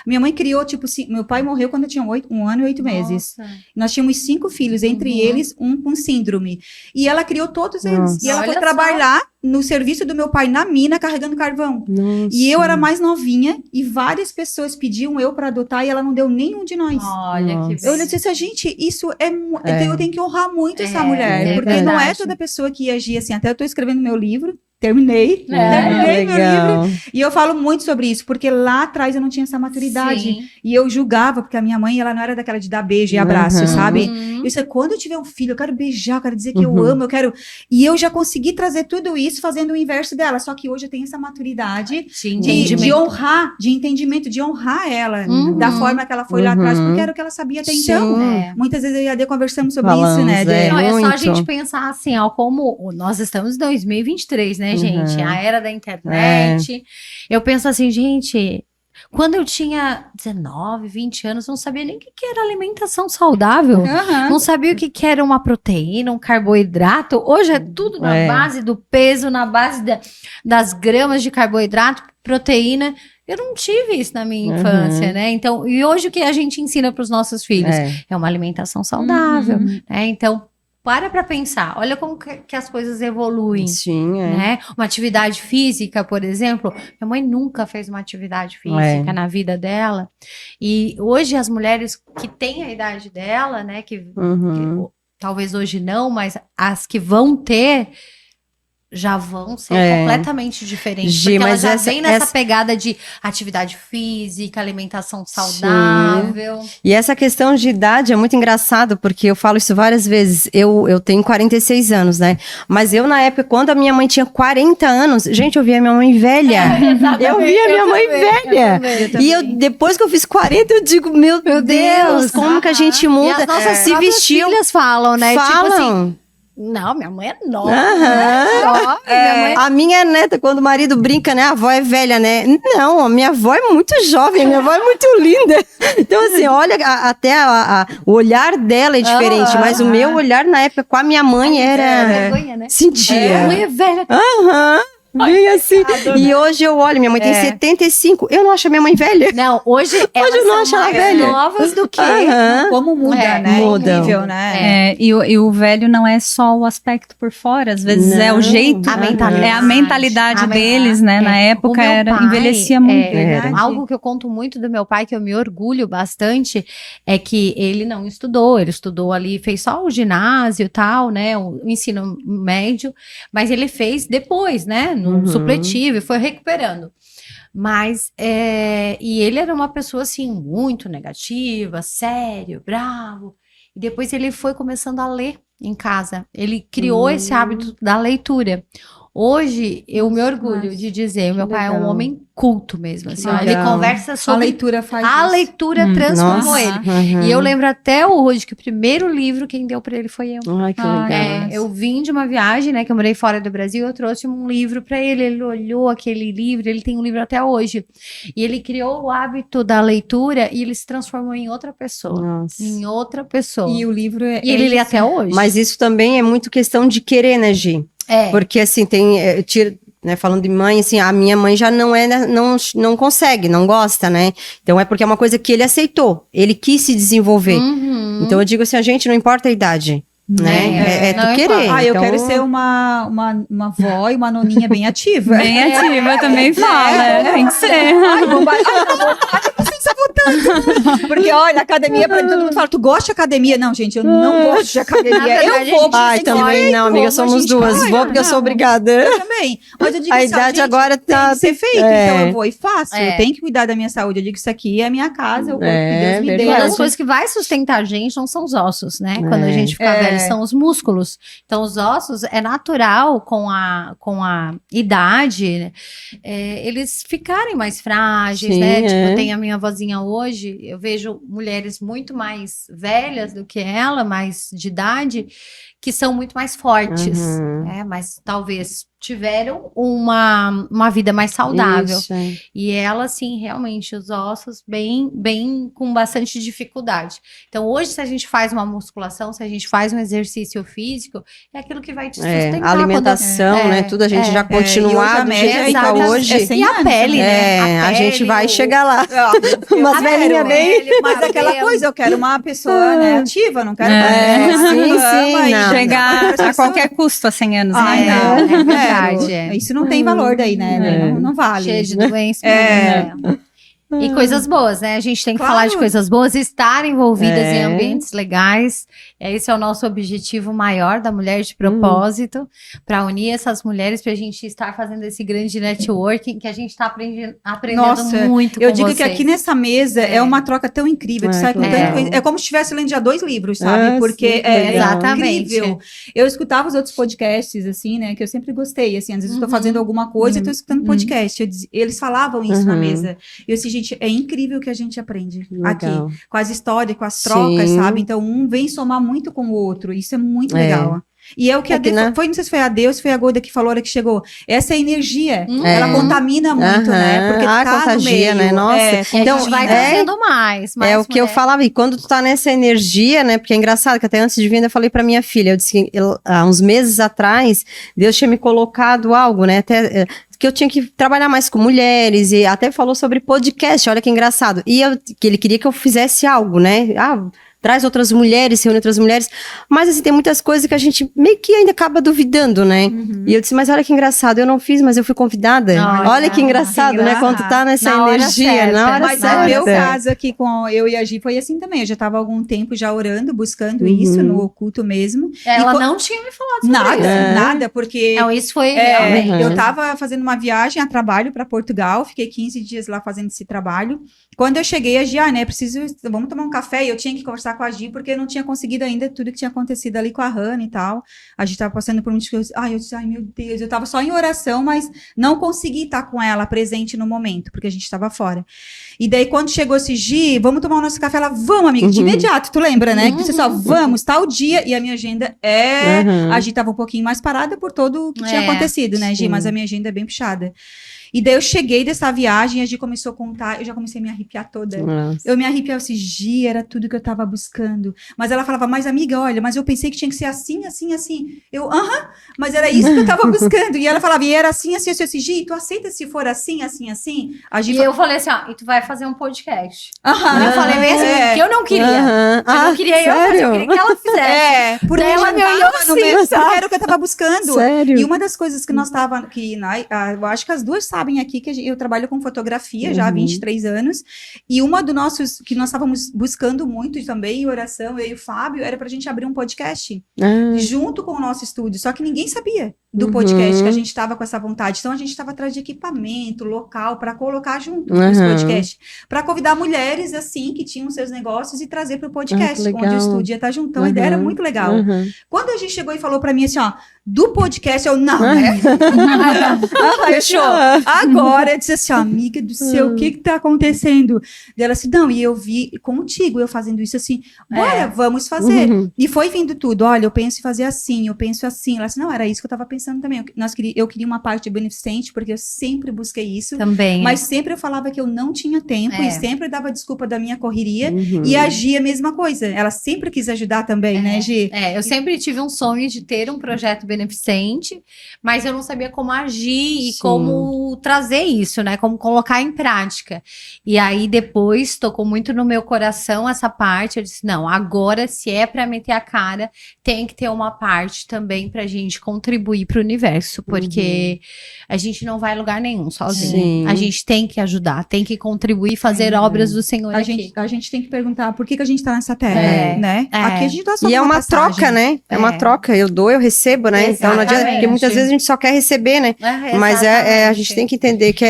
Minha mãe criou, tipo, meu pai morreu quando eu tinha 1 ano e 8 meses. Nós tínhamos 5 filhos, entre eles, um com síndrome. E ela criou todos eles. E ela foi trabalhar no serviço do meu pai na mina, carregando carvão. E eu era mais novinha, e várias pessoas pediam eu para adotar, e ela não deu nenhum de nós.
Olha que
eu disse, gente, isso então eu tenho que honrar muito essa mulher, porque não é toda pessoa que ia agir assim. Até eu tô escrevendo meu livro, terminei meu livro, e eu falo muito sobre isso, porque lá atrás eu não tinha essa maturidade, e eu julgava, porque a minha mãe, ela não era daquela de dar beijo e abraço, sabe? Eu disse, quando eu tiver um filho, eu quero beijar, eu quero dizer que eu amo, eu quero, e eu já consegui trazer tudo isso fazendo o inverso dela, só que hoje eu tenho essa maturidade de honrar, de entendimento, de honrar ela, da forma que ela foi lá atrás, porque era o que ela sabia até então. Muitas vezes eu e a Dê conversamos sobre isso, né, Dê?
Não, é só a gente pensar assim, ó, como nós estamos em 2023, né, gente? A era da internet. Eu penso assim, gente, quando eu tinha 19, 20 anos, não sabia nem o que era alimentação saudável. Não sabia o que era uma proteína, um carboidrato. Hoje é tudo na base do peso, na base das gramas de carboidrato, proteína. Eu não tive isso na minha infância, né? Então, e hoje o que a gente ensina para os nossos filhos? É uma alimentação saudável, né? Então, para pensar, olha como que as coisas evoluem. Né? Uma atividade física, por exemplo, minha mãe nunca fez uma atividade física na vida dela. E hoje as mulheres que têm a idade dela, né, que talvez hoje não, mas as que vão ter, já vão ser completamente diferentes. Porque elas já vêm nessa pegada de atividade física, alimentação saudável.
E essa questão de idade é muito engraçado, porque eu falo isso várias vezes. Eu tenho 46 anos, né? Mas eu, na época, quando a minha mãe tinha 40 anos, gente, eu via minha mãe velha. Eu via minha mãe velha. E depois que eu fiz 40, eu digo, meu Deus, como que a gente muda?
E as nossas
se vestiu,
filhas falam, né?
Falam.
Tipo assim, não, minha mãe é nova. Minha mãe...
A minha neta, quando o marido brinca, né? A avó é velha, né? Não, a minha avó é muito jovem, minha avó é muito linda. Então, assim, olha, até o olhar dela é diferente, mas o meu olhar na época com a minha mãe era...
vergonha, né?
Sentia.
A mãe é velha.
Bem assim. E hoje eu olho, minha mãe tem 75. Eu não acho a minha mãe velha.
Não, hoje elas
eu não acho
são
ela
mais
velha.
novas do que...
Como muda, né?
Muda.
Incrível, né?
E o velho não é só o aspecto por fora, às vezes é o jeito.
A mentalidade.
É a mentalidade deles, né? Na época envelhecia muito.
Algo que eu conto muito do meu pai, que eu me orgulho bastante, é que ele não estudou. Ele estudou ali, fez só o ginásio e tal, né? O ensino médio. Mas ele fez depois, né? num supletivo, e foi recuperando. Mas, e ele era uma pessoa, assim, muito negativa, sério, bravo. E depois ele foi começando a ler em casa. Ele criou esse hábito da leitura. Hoje, eu me orgulho de dizer, meu pai é um homem culto mesmo, assim, ó, ele conversa sobre...
A leitura faz
A
isso.
leitura transformou ele. E eu lembro até hoje que o primeiro livro quem deu pra ele foi eu.
Ai, que legal.
Eu vim de uma viagem, né, que eu morei fora do Brasil, eu trouxe um livro pra ele, ele olhou aquele livro, ele tem um livro até hoje. E ele criou o hábito da leitura e ele se transformou em outra pessoa.
Nossa.
Em outra pessoa.
E o livro
E ele lê até hoje.
Mas isso também é muito questão de querer, né, Gi? Porque, assim, né, falando de mãe, assim, a minha mãe já não consegue, não gosta, né? Então é porque é uma coisa que ele aceitou, ele quis se desenvolver. Então eu digo assim, a gente, não importa a idade, né? Tu querer.
Eu
então...
quero ser uma avó e uma noninha bem ativa.
Bem ativa, também fala, tem que ser.
Ai, vocês votando. Porque, olha, academia, todo mundo fala, tu gosta de academia? Não, gente, eu não gosto de academia. Eu vou.
Ai, também não, amiga, somos duas. Vou porque eu sou obrigada.
Eu também. Mas eu digo
a idade agora tá...
tem que ser feito, então eu vou e faço. Eu tenho que cuidar da minha saúde. Eu digo, isso aqui é a minha casa, eu vou, Deus me deu.
Uma das coisas que vai sustentar a gente não são os ossos, né? Quando a gente fica velho, são os músculos. Então, os ossos, é natural com a idade, eles ficarem mais frágeis, né? Tipo, tem a minha vozinha hoje, eu vejo mulheres muito mais velhas do que ela, mais de idade, que são muito mais fortes, mas talvez tiveram uma vida mais saudável. Isso, e ela, assim, realmente, os ossos bem com bastante dificuldade. Então, hoje, se a gente faz uma musculação, se a gente faz um exercício físico, é aquilo que vai te sustentar.
A alimentação, né? Tudo a gente já continuado, hoje.
E a pele, né?
A gente vai chegar lá. Umas velhinhas bem...
Mas aquela coisa, eu quero uma pessoa ativa, não quero...
Sim,
chegar a qualquer custo a 100 anos, né?
Não, é verdade.
Isso não tem valor daí, né? Não vale.
Cheio de doença. E coisas boas, né? A gente tem que falar de coisas boas, estar envolvidas em ambientes legais. Esse é o nosso objetivo maior da Mulher de Propósito, para unir essas mulheres, para a gente estar fazendo esse grande networking que a gente está aprendendo muito com
eu digo
vocês.
que aqui nessa mesa é uma troca tão incrível, é como se estivesse lendo já 2 livros, sabe? Porque é incrível. Eu escutava os outros podcasts, assim, né? Que eu sempre gostei, assim, às vezes eu estou fazendo alguma coisa e estou escutando podcast. Eles falavam isso na mesa. E eu disse, gente, é incrível o que a gente aprende aqui, com as histórias, com as trocas, sabe? Então, um vem somar muito com o outro, isso é muito legal. E é o que não sei se foi a Deus, foi a Golda que falou, a hora que chegou. Essa energia, ela contamina muito, né? Porque
contagia, né? Nossa.
Então, a gente vai trazendo mais
o que eu falava, e quando tu tá nessa energia, né? Porque é engraçado que até antes de vir eu falei pra minha filha, eu disse que há uns meses atrás, Deus tinha me colocado algo, né? Até... que eu tinha que trabalhar mais com mulheres, e até falou sobre podcast, olha que engraçado. E que ele queria que eu fizesse algo, né? Traz outras mulheres, reúne outras mulheres. Mas, assim, tem muitas coisas que a gente meio que ainda acaba duvidando, né? E eu disse, mas olha que engraçado, eu não fiz, mas eu fui convidada. Olha que engraçado, né? Quando tu tá nessa energia, na hora certa.
Mas no meu caso aqui com eu e a Gi foi assim também. Eu já tava há algum tempo já orando, buscando isso no oculto mesmo.
Ela não tinha me falado sobre isso.
Nada, porque...
Não, isso foi...
Eu tava fazendo uma viagem a trabalho para Portugal, fiquei 15 dias lá fazendo esse trabalho. Quando eu cheguei, a Gi, né, vamos tomar um café, e eu tinha que conversar com a Gi, porque eu não tinha conseguido ainda tudo que tinha acontecido ali com a Hannah e tal. A Gi tava passando por muitas coisas. Eu disse, meu Deus, eu tava só em oração, mas não consegui estar com ela presente no momento, porque a gente tava fora. E daí, quando chegou esse Gi, vamos tomar o nosso café, ela, vamos, amiga, de imediato, tu lembra, né? Que disse só, vamos, tal dia, e a minha agenda a Gi tava um pouquinho mais parada por todo o que tinha acontecido, né, Gi? Mas a minha agenda é bem puxada. E daí eu cheguei dessa viagem, a Gi começou a contar, eu já comecei a me arrepiar toda. Nossa. Eu me arrepiava assim, Gi, era tudo que eu tava buscando. Mas ela falava, mas amiga, olha, mas eu pensei que tinha que ser assim, assim, assim. Eu, mas era isso que eu tava buscando. E ela falava, e era assim, assim, assim, Gi, tu aceita se for assim, assim, assim? A Gi
eu falei assim, e tu vai fazer um podcast. Eu falei mesmo que eu não queria. Eu não queria eu fazer, eu queria que ela fizesse.
Porque ela me olhou assim, porque era o que eu tava buscando.
Sério?
E uma das coisas que nós tava, eu acho que as duas sabem aqui que eu trabalho com fotografia já há 23 anos, e uma dos nossos, que nós estávamos buscando muito também, também em oração, eu e o Fábio, era pra gente abrir um podcast junto com o nosso estúdio, só que ninguém sabia do podcast, que a gente tava com essa vontade. Então, a gente tava atrás de equipamento, local, para colocar junto os podcasts, para convidar mulheres, assim, que tinham seus negócios e trazer pro podcast, onde o estúdio ia estar junto. Então, a ideia era muito legal. Quando a gente chegou e falou pra mim assim, ó, do podcast, eu, não, né? Fechou. Agora, eu disse assim, ó, amiga do céu, o que tá acontecendo? E ela assim, não, e eu vi contigo, eu fazendo isso assim, bora, vamos fazer. E foi vindo tudo, olha, eu penso em fazer assim, eu penso assim. Ela assim, não, era isso que eu tava pensando também. Eu queria uma parte beneficente, porque eu sempre busquei isso. Também. Mas sempre eu falava que eu não tinha tempo, e sempre dava desculpa da minha correria, e agia a mesma coisa. Ela sempre quis ajudar também, né, Gi?
Eu sempre tive um sonho de ter um projeto beneficente, mas eu não sabia como agir e como trazer isso, né? Como colocar em prática. E aí depois tocou muito no meu coração essa parte. Eu disse, não, agora se é para meter a cara, tem que ter uma parte também pra gente contribuir pro universo, porque a gente não vai a lugar nenhum sozinho. A gente tem que ajudar, tem que contribuir, fazer obras do Senhor aqui.
A gente tem que perguntar por que a gente tá nessa terra, né? Aqui a gente dá só
e é uma troca, né? É uma troca, eu dou, eu recebo, né? Exatamente. Então não adianta, porque muitas vezes a gente só quer receber, né? Mas a gente tem que entender que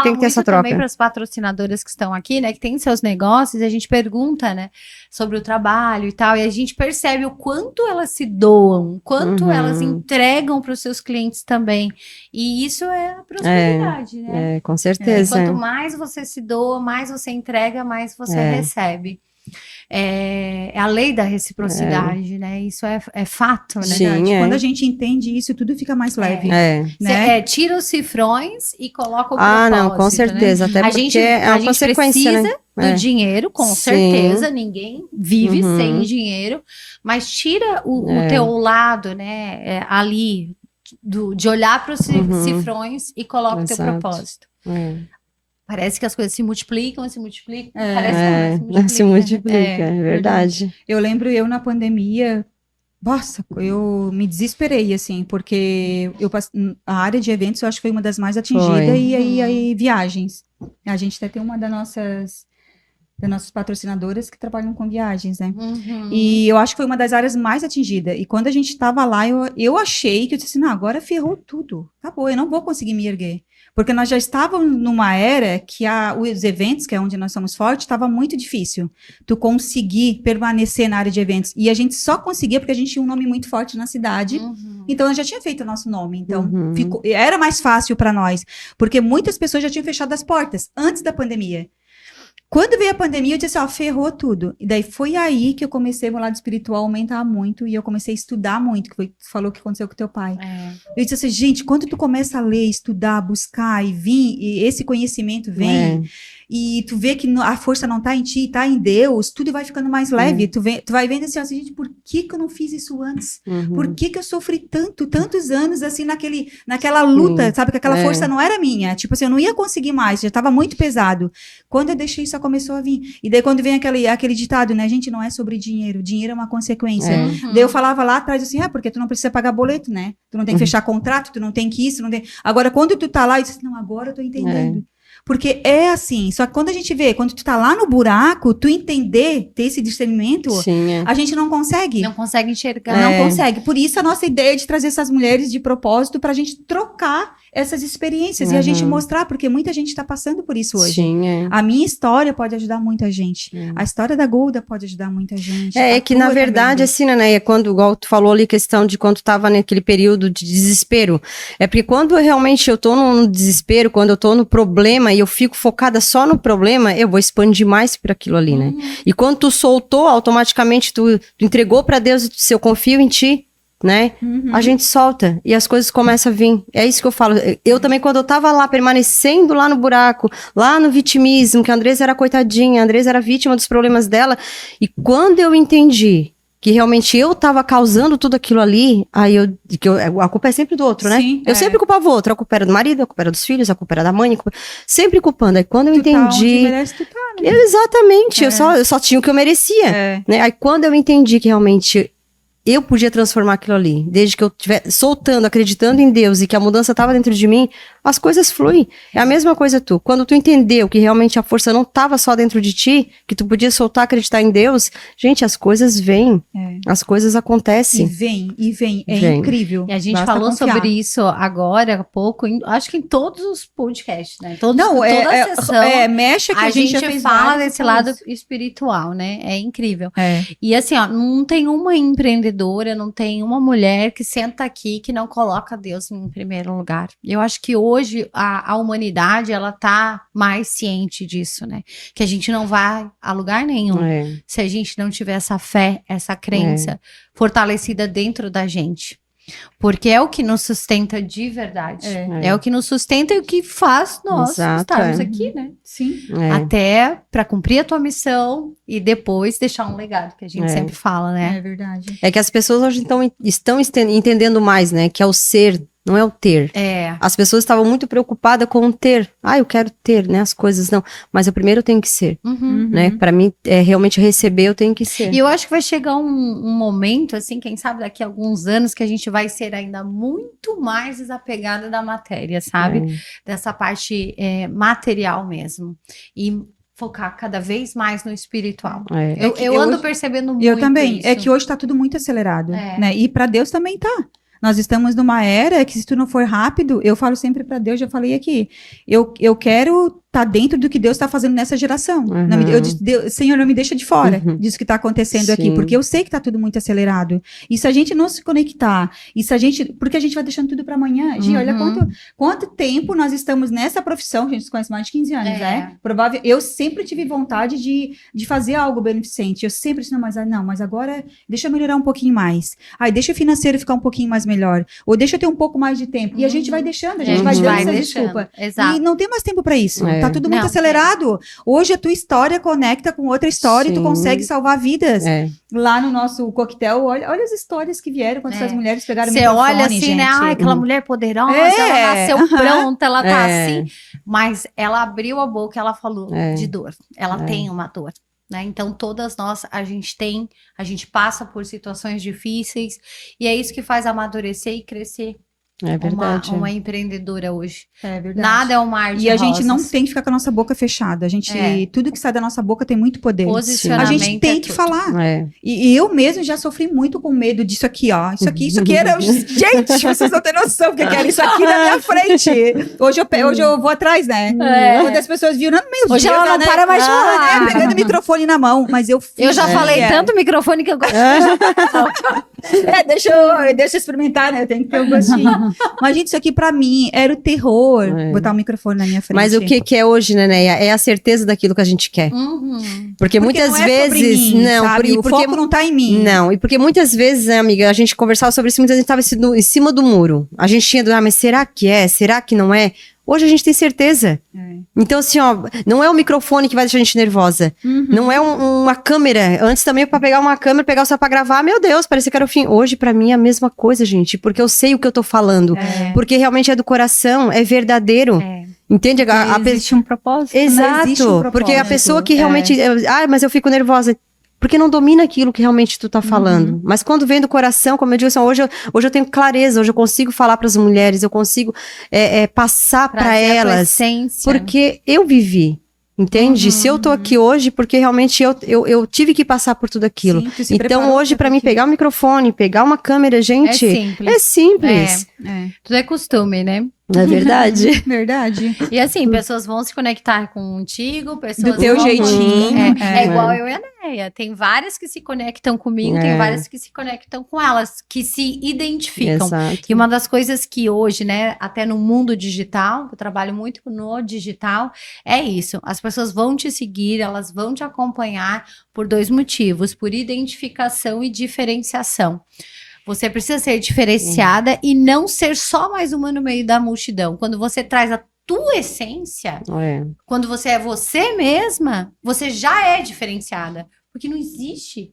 tem que ter essa troca.
Também para as patrocinadoras que estão aqui, né? Que tem seus negócios, a gente pergunta, né? Sobre o trabalho e tal, e a gente percebe o quanto elas se doam, quanto elas entregam para os seus clientes também. E isso é a prosperidade, né?
Com certeza.
Quanto mais você se doa, mais você entrega, mais você recebe. É a lei da reciprocidade, né? Isso é fato, né?
Sim, Quando a gente entende isso, tudo fica mais leve.
Né? Tira os cifrões e coloca o propósito.
Não, com certeza.
Né?
Até porque é uma consequência,
precisa
né?
do dinheiro, com certeza. Ninguém vive sem dinheiro. Mas tira o teu lado, né? Ali, de olhar para os cifrões e coloca o teu propósito. Parece que as coisas se multiplicam. Parece
que se multiplica, é verdade.
Eu lembro, na pandemia, nossa, eu me desesperei, assim, porque a área de eventos eu acho que foi uma das mais atingidas, e aí viagens. A gente até tem uma das nossas patrocinadoras que trabalham com viagens, né? E eu acho que foi uma das áreas mais atingidas. E quando a gente estava lá, eu achei que eu disse assim, não, agora ferrou tudo. Acabou, eu não vou conseguir me erguer. Porque nós já estávamos numa era que os eventos, que é onde nós somos fortes, estava muito difícil. Tu conseguir permanecer na área de eventos. E a gente só conseguia porque a gente tinha um nome muito forte na cidade. Então, eu já tinha feito o nosso nome. Então, era mais fácil para nós. Porque muitas pessoas já tinham fechado as portas antes da pandemia. Quando veio a pandemia, eu disse, ferrou tudo. E daí foi aí que eu comecei meu lado espiritual a aumentar muito, e eu comecei a estudar muito, que foi, tu falou que aconteceu com teu pai. Eu disse assim, gente, quando tu começa a ler, estudar, buscar e vir, e esse conhecimento vem, e tu vê que a força não tá em ti, tá em Deus, tudo vai ficando mais leve. Tu vai vendo assim, gente, por que eu não fiz isso antes? Por que eu sofri tantos anos, assim, naquela luta, sabe? Que aquela força não era minha. Tipo assim, eu não ia conseguir mais, já tava muito pesado. Quando eu deixei isso, começou a vir. E daí quando vem aquele ditado, né? Gente, não é sobre dinheiro. Dinheiro é uma consequência. Daí eu falava lá atrás assim, porque tu não precisa pagar boleto, né? Tu não tem que fechar contrato, tu não tem que isso, não tem... Agora, quando tu tá lá, eu disse, não, agora eu tô entendendo. Porque é assim, só que quando a gente vê, quando tu tá lá no buraco, tu entender, ter esse discernimento, a gente não consegue.
Não consegue enxergar.
Não consegue. Por isso a nossa ideia de trazer essas mulheres de propósito pra gente trocar essas experiências e a gente mostrar, porque muita gente tá passando por isso hoje. A minha história pode ajudar muita gente. A história da Golda pode ajudar muita gente.
É que na verdade, assim, né, é quando, igual tu falou ali, questão de quando tu tava naquele período de desespero. É porque quando realmente eu tô no desespero, quando eu tô no problema e eu fico focada só no problema, eu vou expandir mais por aquilo ali, né? E quando tu soltou, automaticamente tu entregou pra Deus e se eu confio em ti, né? A gente solta e as coisas começam a vir. É isso que eu falo. Eu também, quando eu tava lá, permanecendo lá no buraco, lá no vitimismo, que a Andressa era coitadinha, a Andressa era vítima dos problemas dela, e quando eu entendi que realmente eu tava causando tudo aquilo ali, aí a culpa é sempre do outro, né?
Sim,
eu sempre culpava o outro, a culpa era do marido, a culpa era dos filhos, a culpa era da mãe, sempre culpando. Aí quando eu entendi... Exatamente, eu só tinha o que eu merecia, né? Aí quando eu entendi que realmente eu podia transformar aquilo ali. Desde que eu estiver soltando, acreditando em Deus e que a mudança estava dentro de mim, as coisas fluem. É a mesma coisa tu. Quando tu entendeu que realmente a força não estava só dentro de ti, que tu podia soltar, acreditar em Deus, gente, as coisas vêm. As coisas acontecem.
E vem. É incrível.
E a gente falou sobre isso agora há pouco, acho que em todos os podcasts, né? Toda a sessão.
Mexe que
a gente
já
fala desse lado espiritual, né? É incrível. E assim, ó, não tem uma empreendedora, não tem uma mulher que senta aqui que não coloca Deus em primeiro lugar. Eu acho que hoje a humanidade, ela tá mais ciente disso, né? Que a gente não vai a lugar nenhum se a gente não tiver essa fé, essa crença fortalecida dentro da gente. Porque é o que nos sustenta de verdade. É o que nos sustenta e o que faz nós estarmos aqui, né?
Sim.
Até para cumprir a tua missão e depois deixar um legado, que a gente sempre fala, né?
É verdade.
É que as pessoas hoje estão entendendo mais, né? Que é o ser, não é o ter. As pessoas estavam muito preocupadas com o ter. Eu quero ter, né? As coisas não. Mas eu primeiro tenho que ser, né? Para mim, realmente receber, eu tenho que ser.
E eu acho que vai chegar um momento, assim, quem sabe daqui a alguns anos, que a gente vai ser ainda muito mais desapegada da matéria, sabe? Dessa parte material mesmo. E focar cada vez mais no espiritual. Eu ando percebendo muito
Eu também.
isso.
É que hoje tá tudo muito acelerado, né? E para Deus também tá. Nós estamos numa era que se tu não for rápido, eu falo sempre para Deus, já falei aqui, eu quero estar dentro do que Deus está fazendo nessa geração. Eu disse, Senhor, não me deixa de fora disso que está acontecendo aqui, porque eu sei que está tudo muito acelerado. E se a gente não se conectar, porque a gente vai deixando tudo para amanhã. Gi, olha quanto tempo nós estamos nessa profissão, que a gente se conhece mais de 15 anos, né? Provável, eu sempre tive vontade de fazer algo beneficente. Eu sempre disse, mas agora deixa eu melhorar um pouquinho mais. Deixa o financeiro ficar um pouquinho mais melhor. Ou deixa eu ter um pouco mais de tempo. E a gente vai deixando, a gente vai dando essa desculpa.
Exato.
E não tem mais tempo para isso. Tá tudo muito acelerado. Hoje a tua história conecta com outra história e tu consegue salvar vidas. Lá no nosso coquetel, olha as histórias que vieram quando essas mulheres pegaram o microfone,
Você olha assim,
gente.
né? Aquela mulher poderosa, ela nasceu pronta, ela tá assim. Mas ela abriu a boca, ela falou de dor. Ela tem uma dor. Né? Então, todas nós, a gente passa por situações difíceis e é isso que faz amadurecer e crescer.
É verdade.
Uma empreendedora hoje.
É verdade.
Nada é um mar de
E a
rosas.
gente não tem que ficar com a nossa boca fechada. A gente, tudo que sai da nossa boca tem muito poder.
Posicionamento.
A gente tem que falar. E eu mesmo já sofri muito com medo disso aqui, ó. Isso aqui era... Gente, vocês não têm noção porque era isso aqui na minha frente. Hoje eu vou atrás, né? Uma das pessoas viram no meio.
Hoje ela não para mais de falar.
Pegando o microfone na mão. Mas eu fiz.
Eu já falei tanto microfone que eu gosto.
Deixa eu experimentar, né? Eu tenho que ter um gostinho. Mas, gente, isso aqui pra mim era o terror. Botar o microfone na minha frente.
Mas o que é hoje, né, Neia? É a certeza daquilo que a gente quer. Porque muitas vezes...
O foco não tá em mim.
Não, e porque muitas vezes, né, amiga, a gente conversava sobre isso, muitas vezes a gente tava em cima do muro. A gente tinha mas será que é? Será que não é? Hoje a gente tem certeza. Então, assim, ó, não é o microfone que vai deixar a gente nervosa. Não é uma câmera. Antes também, pra pegar uma câmera, pegar o celular pra gravar, meu Deus, parecia que era o fim. Hoje, pra mim, é a mesma coisa, gente. Porque eu sei o que eu tô falando. Porque realmente é do coração, é verdadeiro. Entende?
Existe um propósito.
Exato.
Existe um propósito.
Porque a pessoa que realmente... mas eu fico nervosa. Porque não domina aquilo que realmente tu tá falando. Mas quando vem do coração, como eu digo assim, hoje eu tenho clareza, hoje eu consigo falar para as mulheres, eu consigo passar para elas. Porque eu vivi. Entende? Se eu tô aqui hoje, porque realmente eu tive que passar por tudo aquilo. Sim, então hoje, para mim, pegar o microfone, pegar uma câmera, gente, é simples.
Tudo é costume, né?
É verdade.
Verdade.
E assim, pessoas vão se conectar contigo, pessoas
do teu jeitinho.
É igual eu e a Neia. Tem várias que se conectam comigo, tem várias que se conectam com elas, que se identificam.
Exato.
E uma das coisas que hoje, né, até no mundo digital, eu trabalho muito no digital, é isso. As pessoas vão te seguir, elas vão te acompanhar por 2 motivos, por identificação e diferenciação. Você precisa ser diferenciada e não ser só mais uma no meio da multidão. Quando você traz a tua essência, quando você é você mesma, você já é diferenciada. Porque não existe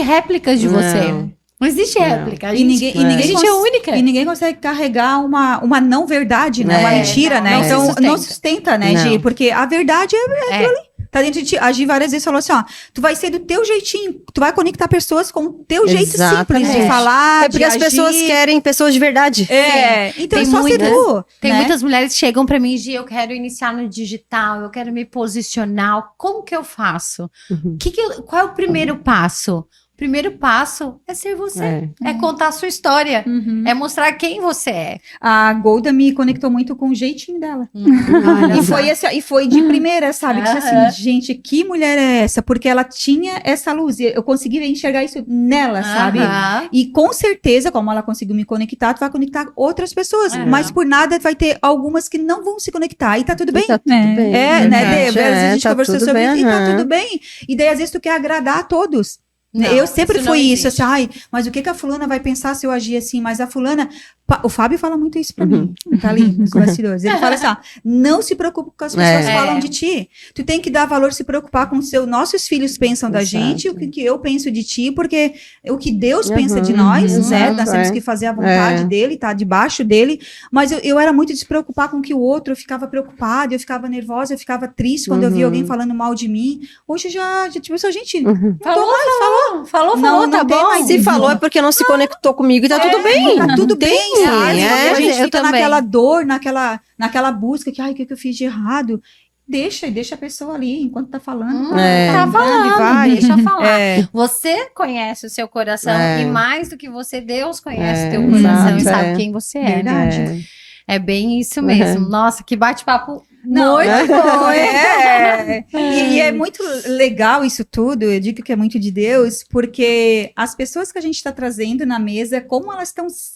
réplicas de você. Não existe réplica.
E ninguém
é única.
E ninguém consegue carregar uma não verdade, né? Uma mentira, né? Então não sustenta, né, Gi? Porque a verdade é aquilo ali. tá dentro de ti. A Gi várias vezes falou assim, ó, tu vai ser do teu jeitinho, tu vai conectar pessoas com o teu jeito simples de falar,
porque as pessoas querem pessoas de verdade.
Então é só ser tu.
Tem muitas mulheres que chegam pra mim e dizem, eu quero iniciar no digital, eu quero me posicionar, como que eu faço? Qual é o primeiro passo? O primeiro passo é ser você, é contar a sua história, é mostrar quem você é.
A Golda me conectou muito com o jeitinho dela. E foi de primeira, sabe? Disse assim, gente, que mulher é essa? Porque ela tinha essa luz, eu consegui enxergar isso nela, sabe? E com certeza, como ela conseguiu me conectar, tu vai conectar outras pessoas, mas por nada vai ter algumas que não vão se conectar, e tá tudo bem.
Tá tudo bem.
Né, Dê? A gente
tá
conversou sobre isso, e tá tudo bem. E daí, às vezes, tu quer agradar a todos. Não, eu sempre fui isso, assim, ai, mas o que a fulana vai pensar se eu agir assim? Mas a fulana, o Fábio fala muito isso pra mim, tá ali nos bastidores. Ele fala assim, ó, não se preocupe com o que as pessoas falam de ti. Tu tem que dar valor, se preocupar com o nossos filhos pensam da gente, o que eu penso de ti, porque o que Deus pensa de nós, né? Nós temos que fazer a vontade dele, tá debaixo dele. Mas eu era muito de se preocupar com o que o outro, eu ficava preocupada, eu ficava nervosa, eu ficava triste quando eu via alguém falando mal de mim. Hoje já tipo, a gente
falou, tá bom.
Mais se falou é porque não se conectou comigo e tá tudo bem.
Tá tudo bem, sabe? A gente fica
também.
naquela dor, naquela busca que, ai, o que eu fiz de errado? Deixa a pessoa ali, enquanto tá falando.
Tá falando, deixa falar. Você conhece o seu coração e mais do que você, Deus conhece o teu coração e sabe quem você é.
Verdade.
É bem isso mesmo. Nossa, que bate-papo
muito bom.
E
é muito legal isso tudo, eu digo que é muito de Deus, porque as pessoas que a gente está trazendo na mesa, como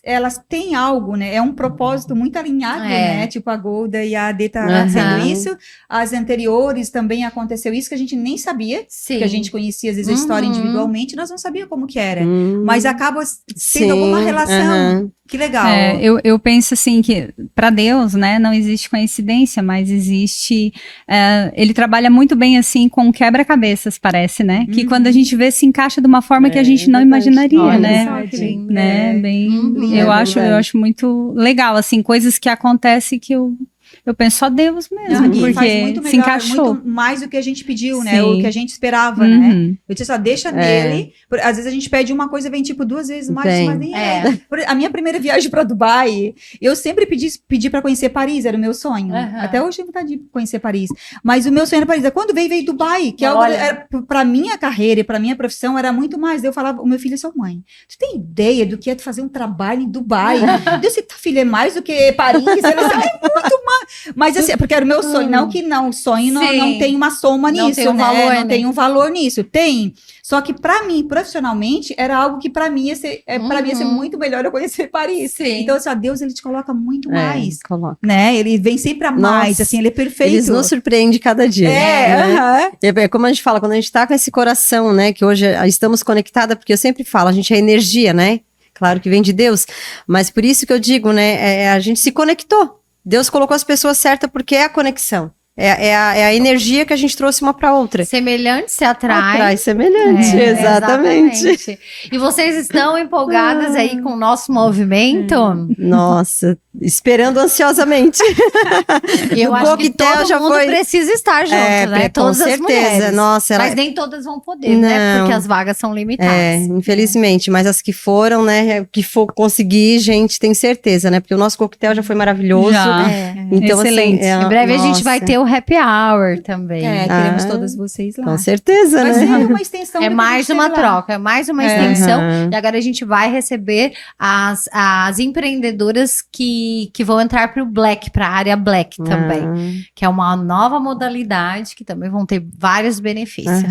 elas têm algo, né? É um propósito muito alinhado, né? Tipo a Golda e a Adê tá sendo isso. As anteriores também aconteceu isso, que a gente nem sabia, que a gente conhecia às vezes a história individualmente, nós não sabíamos como que era. Mas acaba tendo alguma relação. Que legal.
Eu penso assim que para Deus, né, não existe coincidência, mas existe. Ele trabalha muito bem assim com quebra-cabeças, parece, né? Que quando a gente vê se encaixa de uma forma que a gente não imaginaria,
olha,
né?
Só que lindo,
né? Bem, eu acho muito legal, assim, coisas que acontecem que eu penso só Deus mesmo, porque faz muito se encaixou.
Muito mais do que a gente pediu, né? O que a gente esperava, né? Eu disse só, deixa nele. Às vezes a gente pede uma coisa, vem tipo 2 vezes mais, mas nem é. A minha primeira viagem para Dubai, eu sempre pedi para conhecer Paris, era o meu sonho. Até hoje eu tenho vontade de conhecer Paris. Mas o meu sonho era Paris. Quando veio Dubai, que era para minha carreira e para minha profissão, era muito mais. Eu falava, o meu filho é sua mãe. Tu tem ideia do que é tu fazer um trabalho em Dubai? Eu sei que filho é mais do que Paris, é muito mais. Mas assim, porque era o meu sonho, não que não, o sonho não tem uma soma nisso,
tem valor,
não tem um valor nisso, tem. Só que pra mim, profissionalmente, era algo que pra mim ia ser, ia ser muito melhor eu conhecer Paris. Então, assim, Deus, ele te coloca muito mais, né? Ele vem sempre a mais, assim, ele é perfeito.
Ele nos surpreende cada dia. É como a gente fala, quando a gente tá com esse coração, né, que hoje estamos conectadas, porque eu sempre falo, a gente é energia, né? Claro que vem de Deus, mas por isso que eu digo, né, a gente se conectou. Deus colocou as pessoas certas porque é a conexão. É a energia que a gente trouxe uma para outra.
Semelhante se atrai.
Atrai semelhante, exatamente.
E vocês estão empolgadas aí com o nosso movimento?
Nossa, esperando ansiosamente.
Eu acho que todo mundo precisa estar junto, né?
Todas as mulheres. Nossa,
mas nem todas vão poder, né? Porque as vagas são limitadas.
Infelizmente. Mas as que foram, né? Que for conseguir, gente, tem certeza, né? Porque o nosso coquetel já foi maravilhoso. Então,
excelente.
Assim,
em breve a gente vai ter o happy hour também.
Queremos todas vocês lá.
Com certeza,
vai
né?
ser uma extensão.
É mais uma troca, é mais uma extensão. E agora a gente vai receber as empreendedoras que vão entrar para o Black, para a área Black também. Que é uma nova modalidade que também vão ter vários benefícios.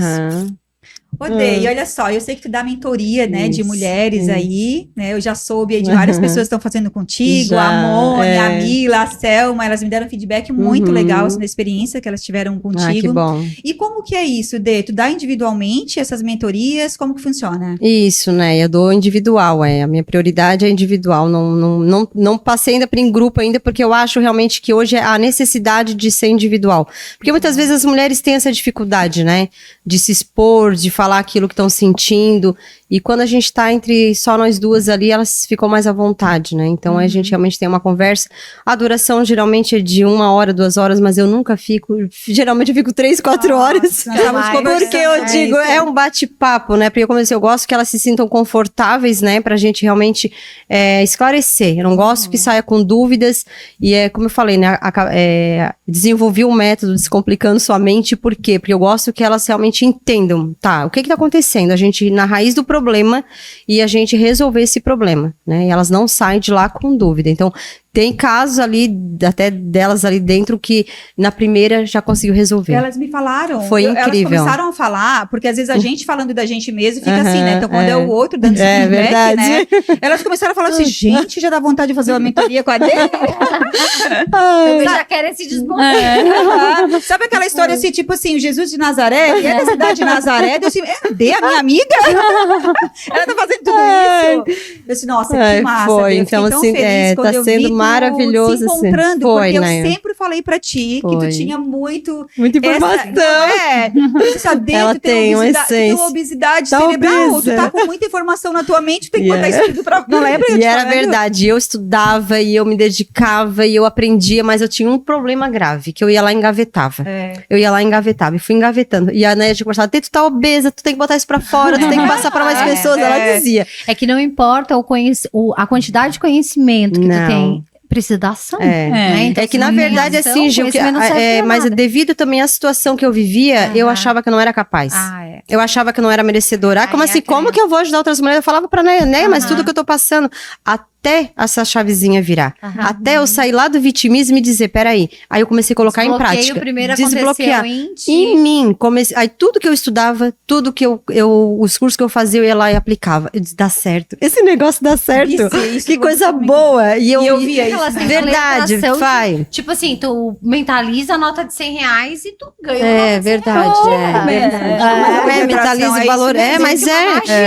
E olha só, eu sei que tu dá mentoria, né, de mulheres aí, né, eu já soube aí de várias pessoas que estão fazendo contigo, a Mônica, a Mila, a Selma, elas me deram feedback muito legal, assim, da experiência que elas tiveram contigo.
Que bom.
E como que é isso, Dê? Tu dá individualmente essas mentorias, como que funciona?
Isso, né, eu dou individual, a minha prioridade é individual, não passei ainda para em grupo ainda, porque eu acho realmente que hoje é a necessidade de ser individual, porque muitas vezes as mulheres têm essa dificuldade, né, de se expor, de falar aquilo que estão sentindo, E quando a gente tá entre só nós duas ali, elas ficam mais à vontade, né? Então a gente realmente tem uma conversa. A duração geralmente é de 1 hora, 2 horas, mas eu nunca fico. Geralmente eu fico 3, 4 horas. Porque eu digo, é um bate-papo, né? Porque como eu gosto que elas se sintam confortáveis, né? Pra gente realmente esclarecer. Eu não gosto que saia com dúvidas. E como eu falei, né? Desenvolvi um método Descomplicando Sua Mente. Por quê? Porque eu gosto que elas realmente entendam, tá? O que tá acontecendo? A gente ir na raiz do problema e a gente resolver esse problema, né? E elas não saem de lá com dúvida. Então, tem casos ali, até delas ali dentro, que na primeira já conseguiu resolver.
Elas me falaram.
Foi incrível.
Elas começaram a falar, porque às vezes a gente falando da gente mesmo fica assim, né? Então quando é o outro dando feedback,
verdade.
né? Elas começaram a falar assim, gente, já dá vontade de fazer uma mentoria com a Dê.
Eu já quero esse desmonte.
Sabe aquela história assim, tipo assim, o Jesus de Nazaré, e é da cidade de Nazaré, eu assim, é a Dê, a minha amiga? Ela tá fazendo tudo isso? Eu disse, nossa, que massa.
Foi,
eu
então
tão
assim,
feliz quando
tá
eu
sendo
vi
maravilhoso,
se encontrando,
assim. Foi,
porque
né?
eu sempre falei pra ti que tu tinha muita
informação.
Ela
tem uma essência.
Tu tem uma obesidade cerebral, tu tá com muita informação na tua mente, tu tem que botar isso tudo pra... Não lembra?
E era verdade, eu estudava e eu me dedicava e eu aprendia, mas eu tinha um problema grave, que eu ia lá e engavetava. Eu ia lá e engavetava, e fui engavetando. E a Néia tinha conversado, tu tá obesa, tu tem que botar isso pra fora, tu tem que passar pra mais pessoas, ela dizia.
É que não importa a quantidade de conhecimento que tu tem. Precisa da ação. Né? Então,
que na verdade, assim, Gil, mas devido também à situação que eu vivia, eu achava que eu não era capaz. Eu achava que eu não era merecedora. Como assim? Como que eu vou ajudar outras mulheres? Eu falava pra Néia, mas tudo que eu tô passando, até essa chavezinha virar. Até eu sair lá do vitimismo e dizer, peraí. Aí eu comecei a colocar em prática. Desbloquear em mim. Aí tudo que eu estudava, tudo que os cursos que eu fazia, eu ia lá e aplicava. Eu disse, dá certo. Esse negócio dá certo. Que coisa boa. E eu via isso.
Verdade, vai. Tipo assim, tu mentaliza a nota de R$100 e tu ganha
verdade. Mentaliza o valor. Mas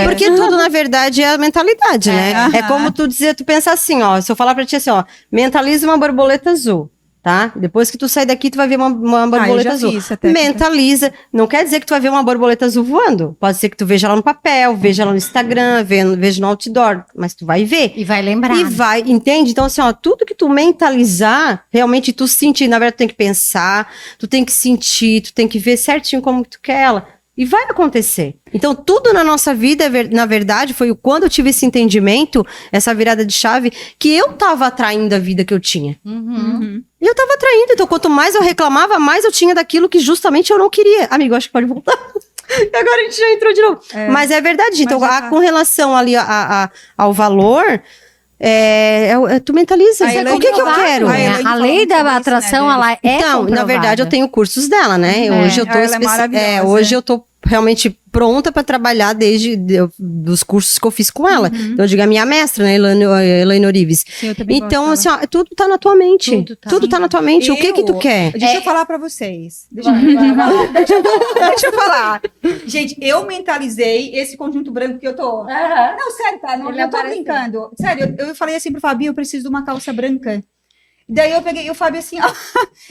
porque tudo, na verdade, é a mentalidade, né? É como tu dizer, tu pensa assim, ó, se eu falar pra ti assim, ó, mentaliza uma borboleta azul, tá? Depois que tu sair daqui, tu vai ver uma borboleta azul. Mentaliza, não quer dizer que tu vai ver uma borboleta azul voando, pode ser que tu veja lá no papel, veja lá no Instagram, veja no outdoor, mas tu vai ver.
E vai lembrar.
E vai, entende? Então assim, ó, tudo que tu mentalizar, realmente tu sentir, na verdade tu tem que pensar, tu tem que sentir, tu tem que ver certinho como que tu quer ela. E vai acontecer. Então, tudo na nossa vida, na verdade, foi quando eu tive esse entendimento, essa virada de chave, que eu tava atraindo a vida que eu tinha. E eu tava atraindo. Então, quanto mais eu reclamava, mais eu tinha daquilo que justamente eu não queria. Amigo, acho que pode voltar. E agora a gente já entrou de novo. Mas é verdade. Então, com relação ali ao valor... tu mentaliza. O que eu quero?
A lei da atração, ela é
Então, na verdade, eu tenho cursos dela, né? Hoje eu tô realmente pronta para trabalhar desde dos cursos que eu fiz com ela. Então, eu digo, a minha mestra, né, Elaine Orives. Então, assim, ó, tudo tá na tua mente. Tudo tá na tua mente. O que tu quer?
Deixa eu falar para vocês. Deixa eu falar. Gente, eu mentalizei esse conjunto branco que eu tô... Não, sério, tá? Não tô brincando. Sério, eu falei assim pro Fabinho, eu preciso de uma calça branca. Daí eu peguei o Fábio assim, ó.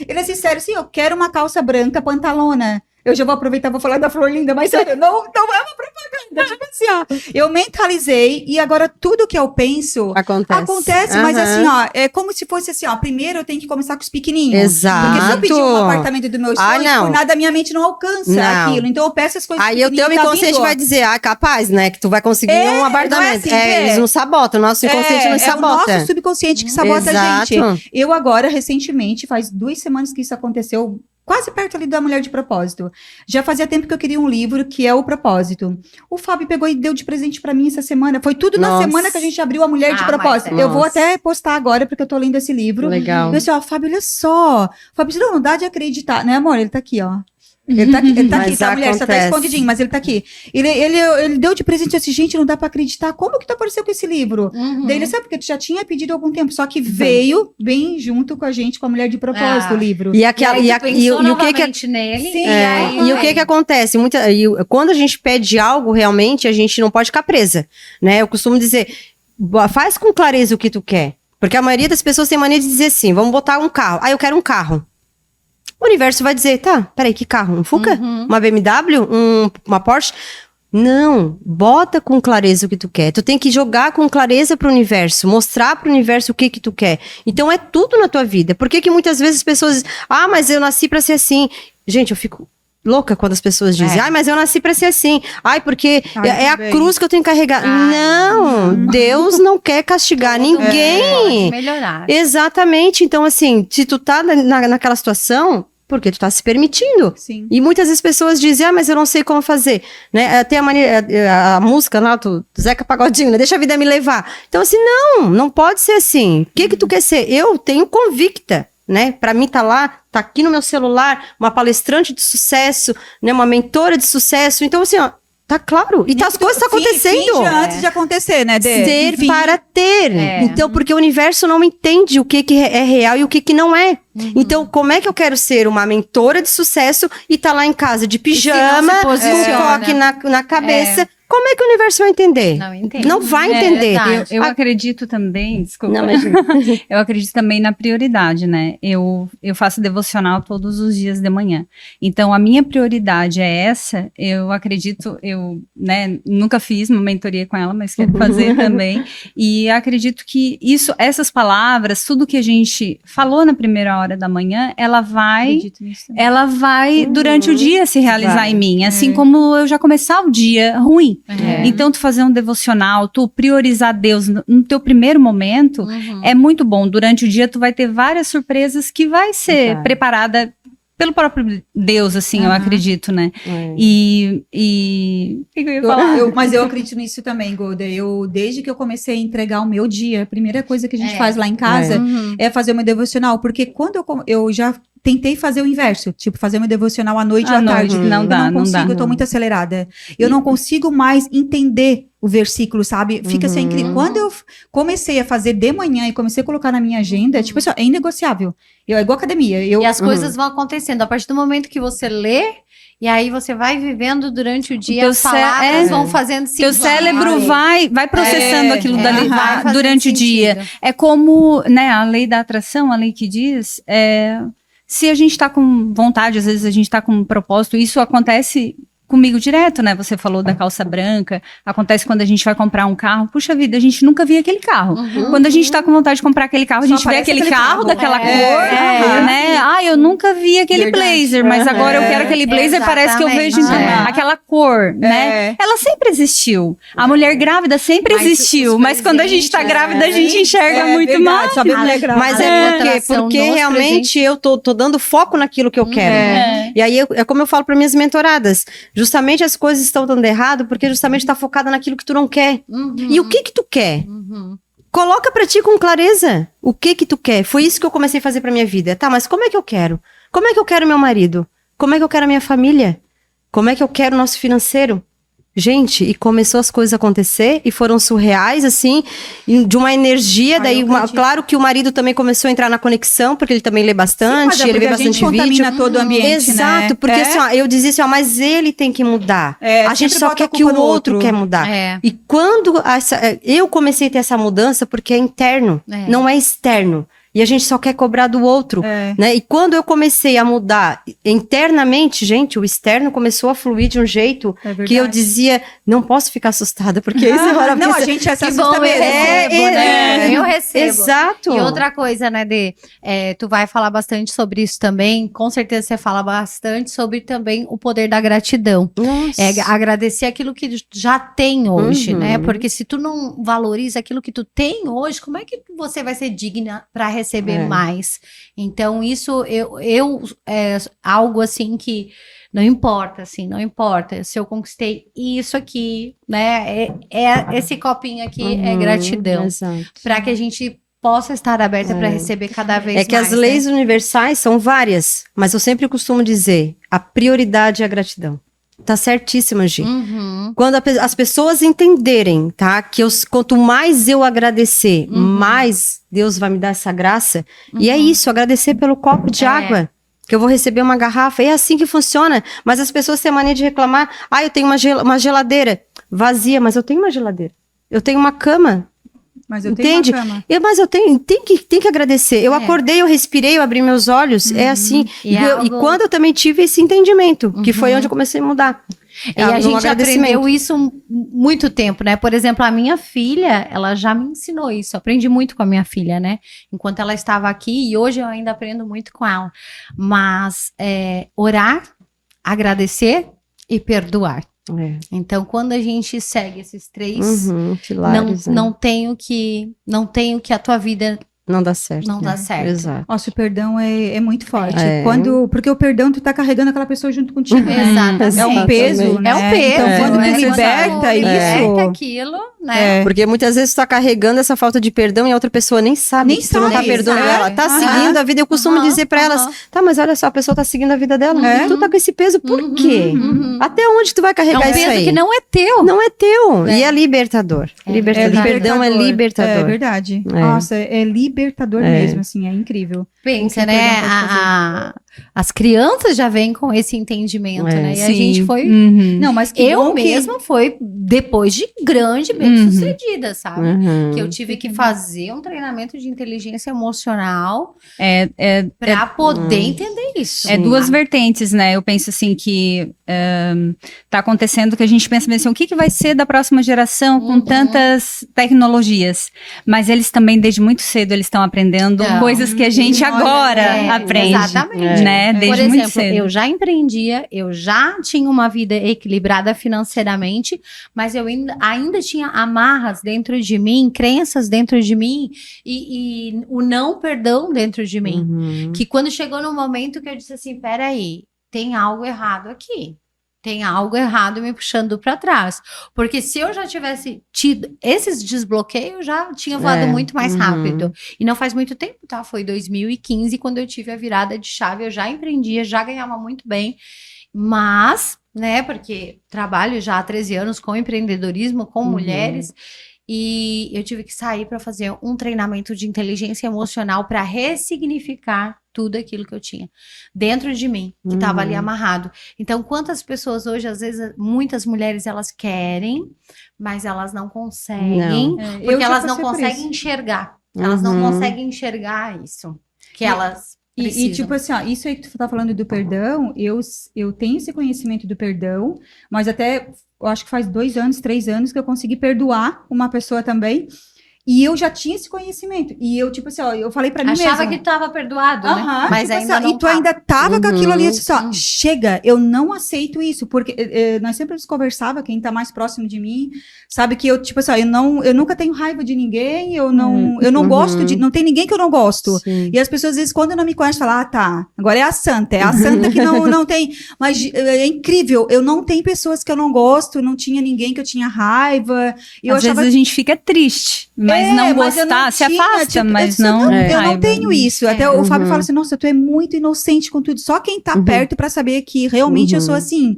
Ele assim, sério, assim, eu quero uma calça branca, pantalona. Eu já vou aproveitar, vou falar da Flor Linda, mas sério, não é uma propaganda. Tipo assim, ó, eu mentalizei e agora tudo que eu penso acontece, mas assim, ó, é como se fosse assim, ó, primeiro eu tenho que começar com os pequenininhos.
Exato.
Porque se eu pedir um apartamento do meu sonho, por nada a minha mente não alcança aquilo. Então eu peço as coisas.
Aí o teu inconsciente vai dizer, capaz, né, que tu vai conseguir um apartamento. Eles não sabotam, o nosso inconsciente não sabota.
É o nosso subconsciente que sabota a gente. Eu agora, recentemente, faz 2 semanas que isso aconteceu, quase perto ali da Mulher de Propósito. Já fazia tempo que eu queria um livro que é O Propósito. O Fábio pegou e deu de presente pra mim essa semana. Foi tudo na semana que a gente abriu A Mulher de Propósito. Eu vou até postar agora, porque eu tô lendo esse livro.
Legal.
Eu disse, ó, Fábio, olha só. Fábio, não dá de acreditar, né, amor? Ele tá aqui, ó. Ele tá aqui, tá, mulher? Só tá escondidinho, mas ele tá aqui. Ele deu de presente assim, gente, não dá pra acreditar. Como que tu apareceu com esse livro? Daí ele sabe, porque tu já tinha pedido há algum tempo, só que veio bem junto com a gente, com A Mulher de Propósito, o livro.
E o que nele?
Sim, e o que acontece? Quando a gente pede algo, realmente, a gente não pode ficar presa, né? Eu costumo dizer, faz com clareza o que tu quer. Porque a maioria das pessoas tem mania de dizer assim, vamos botar um carro. Eu quero um carro. O universo vai dizer, tá, peraí, que carro? Um Fuca? Uma BMW? Uma Porsche? Não, bota com clareza o que tu quer. Tu tem que jogar com clareza pro universo, mostrar pro universo o que tu quer. Então é tudo na tua vida. Por que muitas vezes as pessoas dizem, mas eu nasci pra ser assim? Gente, eu fico louca quando as pessoas dizem, mas eu nasci pra ser assim. Porque é a cruz que eu tenho que carregar. Não, Deus não quer castigar ninguém.
Melhorar.
Exatamente. Então, assim, se tu tá naquela situação, porque tu tá se permitindo.
Sim.
E muitas vezes pessoas dizem, mas eu não sei como fazer, né? Tem a música lá do Zeca Pagodinho, né? Deixa a vida me levar. Então, assim, não pode ser assim. O que tu quer ser? Eu tenho convicta, né? Pra mim tá aqui no meu celular, uma palestrante de sucesso, né? Uma mentora de sucesso. Então, assim, ó, tá claro. E as coisas estão acontecendo.
Antes de acontecer, né, Dê?
Ser para ter. Então, porque o universo não entende o que é real e o que não é. Então, como é que eu quero ser uma mentora de sucesso e tá lá em casa de pijama, com coque na cabeça? Como é que o universo vai entender?
Não entende.
Não vai entender.
Eu acredito também, desculpa.
Não, mas...
eu acredito também na prioridade, né? Eu faço devocional todos os dias de manhã. Então, a minha prioridade é essa. Eu acredito, né, nunca fiz uma mentoria com ela, mas quero fazer também. E acredito que essas palavras, tudo que a gente falou na primeira hora da manhã, ela vai durante o dia se realizar em mim. Assim como eu já começar o dia ruim. Então, tu fazer um devocional, tu priorizar Deus no teu primeiro momento, é muito bom. Durante o dia, tu vai ter várias surpresas que vai ser preparada pelo próprio Deus, assim, eu acredito, né? E o que eu ia falar?
Mas eu acredito nisso também, Golda. Desde que eu comecei a entregar o meu dia, a primeira coisa que a gente faz lá em casa é fazer uma devocional. Porque quando eu já tentei fazer o inverso, tipo, fazer meu devocional à noite e à tarde.
Não dá,
não consigo, eu tô muito acelerada. Eu não consigo mais entender o versículo, sabe? Fica assim, incrível. Quando eu comecei a fazer de manhã e comecei a colocar na minha agenda, tipo assim, é inegociável. É igual academia.
E as coisas vão acontecendo. A partir do momento que você lê, e aí você vai vivendo durante o dia, as palavras vão fazendo sentido.
Teu cérebro vai processando aquilo dali durante o dia. É como, né, a lei da atração, a lei que diz, se a gente tá com vontade, às vezes a gente tá com um propósito, isso acontece comigo direto, né? Você falou da calça branca, acontece quando a gente vai comprar um carro. Puxa vida, a gente nunca via aquele carro. Quando a gente tá com vontade de comprar aquele carro, a gente vê aquele carro daquela cor, né? Eu nunca vi aquele blazer, mas agora eu quero aquele blazer, parece que eu vejo aquela cor, né? Ela sempre existiu. A mulher grávida sempre existiu, mas quando a gente tá grávida, a gente enxerga muito mais.
Mas porque realmente eu tô dando foco naquilo que eu quero. E aí, é como eu falo para minhas mentoradas, justamente as coisas estão dando errado porque justamente tá focada naquilo que tu não quer. E o que tu quer? Coloca pra ti com clareza o que tu quer. Foi isso que eu comecei a fazer pra minha vida. Tá, mas como é que eu quero? Como é que eu quero meu marido? Como é que eu quero a minha família? Como é que eu quero o nosso financeiro? Gente, e começou as coisas a acontecer e foram surreais, assim, de uma energia, claro que o marido também começou a entrar na conexão, porque ele também lê bastante, ele vê bastante vídeo.
Contamina todo o ambiente,
exato, porque assim, eu dizia assim, mas ele tem que mudar. A gente só quer que o outro quer mudar. E quando eu comecei a ter essa mudança, porque é interno, não é externo. E a gente só quer cobrar do outro, né? E quando eu comecei a mudar internamente, gente, o externo começou a fluir de um jeito que eu dizia, não posso ficar assustada, porque isso é maravilhoso.
Não, a gente se assusta mesmo.
Eu recebo.
Exato.
E outra coisa, né, Dê? Tu vai falar bastante sobre isso também, com certeza você fala bastante sobre também o poder da gratidão. Agradecer aquilo que já tem hoje, né? Porque se tu não valoriza aquilo que tu tem hoje, como é que você vai ser digna para receber mais? Então isso é algo assim que não importa, assim, não importa se eu conquistei isso aqui, né, esse copinho aqui é gratidão, para que a gente possa estar aberta para receber cada vez mais.
É que as leis universais são várias, mas eu sempre costumo dizer, a prioridade é a gratidão. Tá certíssima, Gi. Quando as pessoas entenderem, tá? Que quanto mais eu agradecer, mais Deus vai me dar essa graça. E é isso, agradecer pelo copo de água. Que eu vou receber uma garrafa. É assim que funciona. Mas as pessoas têm a mania de reclamar. Eu tenho uma geladeira vazia, mas eu tenho uma geladeira. Eu tenho uma cama.
Mas eu tenho uma cama.
Mas eu tenho que agradecer. Eu acordei, eu respirei, eu abri meus olhos. É assim. E quando eu também tive esse entendimento, que foi onde eu comecei a mudar.
E a gente aprendeu isso muito tempo, né? Por exemplo, a minha filha, ela já me ensinou isso. Eu aprendi muito com a minha filha, né? Enquanto ela estava aqui, e hoje eu ainda aprendo muito com ela. Mas orar, agradecer e perdoar. Então, quando a gente segue esses 3, pilares, não tenho que a tua vida
não dá certo.
Não dá certo.
Exato.
Nossa, o perdão é muito forte. Porque o perdão, tu tá carregando aquela pessoa junto contigo.
Exatamente.
É um peso, né?
É um peso.
Então, quando tu liberta isso...
aquilo, né?
Porque muitas vezes tu tá carregando essa falta de perdão e a outra pessoa nem sabe que tu não tá perdoando ela. Tá seguindo a vida. Eu costumo dizer pra elas, tá, mas olha só, a pessoa tá seguindo a vida dela. E tu tá com esse peso, por quê? Até onde tu vai carregar isso aí? É um peso
que não é teu.
Não é teu. E é libertador. Perdão é libertador.
É verdade. Nossa, é libertador mesmo, assim, é incrível.
Pensa, né? As crianças já vêm com esse entendimento, né? E a gente foi...
Não, mas que
eu mesma foi depois de grande, bem sucedida, sabe? Que eu tive que fazer um treinamento de inteligência emocional pra poder entender isso.
É duas vertentes, né? Eu penso assim que tá acontecendo que a gente pensa assim, o que vai ser da próxima geração com tantas tecnologias? Mas eles também, desde muito cedo, eles estão aprendendo coisas que a gente agora aprende.
Exatamente.
Né? Desde
por exemplo,
muito cedo.
Eu já empreendia, eu já tinha uma vida equilibrada financeiramente, mas eu ainda tinha amarras dentro de mim, crenças dentro de mim e o não perdão dentro de mim. Que quando chegou no momento que eu disse assim, peraí, tem algo errado aqui. Tem algo errado me puxando para trás. Porque se eu já tivesse tido esses desbloqueios, eu já tinha voado muito mais rápido. E não faz muito tempo, tá? Foi 2015, quando eu tive a virada de chave. Eu já empreendia, já ganhava muito bem. Mas, né, porque trabalho já há 13 anos com empreendedorismo, com mulheres. E eu tive que sair para fazer um treinamento de inteligência emocional para ressignificar tudo aquilo que eu tinha dentro de mim, que estava ali amarrado. Então, quantas pessoas hoje, às vezes, muitas mulheres, elas querem, mas elas não conseguem, porque elas não conseguem enxergar. Elas não conseguem enxergar isso, que elas...
E tipo assim, ó, isso aí que tu tá falando do perdão, eu tenho esse conhecimento do perdão, mas até, eu acho que faz 2 anos, 3 anos que eu consegui perdoar uma pessoa também, e eu já tinha esse conhecimento, e eu, tipo assim, ó, eu falei pra mim mesma.
Achava que tava perdoado, né?
Mas tipo ainda assim, não. E tu ainda tava com aquilo ali, eu disse, ó, chega, eu não aceito isso, porque nós sempre conversava, quem tá mais próximo de mim, sabe que eu, tipo assim, ó, eu nunca tenho raiva de ninguém, eu não gosto de, não tem ninguém que eu não gosto. Sim. E as pessoas, às vezes, quando não me conhecem, falam, tá, agora é a santa que não tem, mas é incrível, eu não tenho pessoas que eu não gosto, não tinha ninguém que eu tinha raiva. E
às vezes a gente fica triste, mas não gostar, se afasta, tipo, mas não...
Eu não tenho isso. Até o Fábio fala assim, nossa, tu é muito inocente com tudo. Só quem tá perto pra saber que realmente eu sou assim.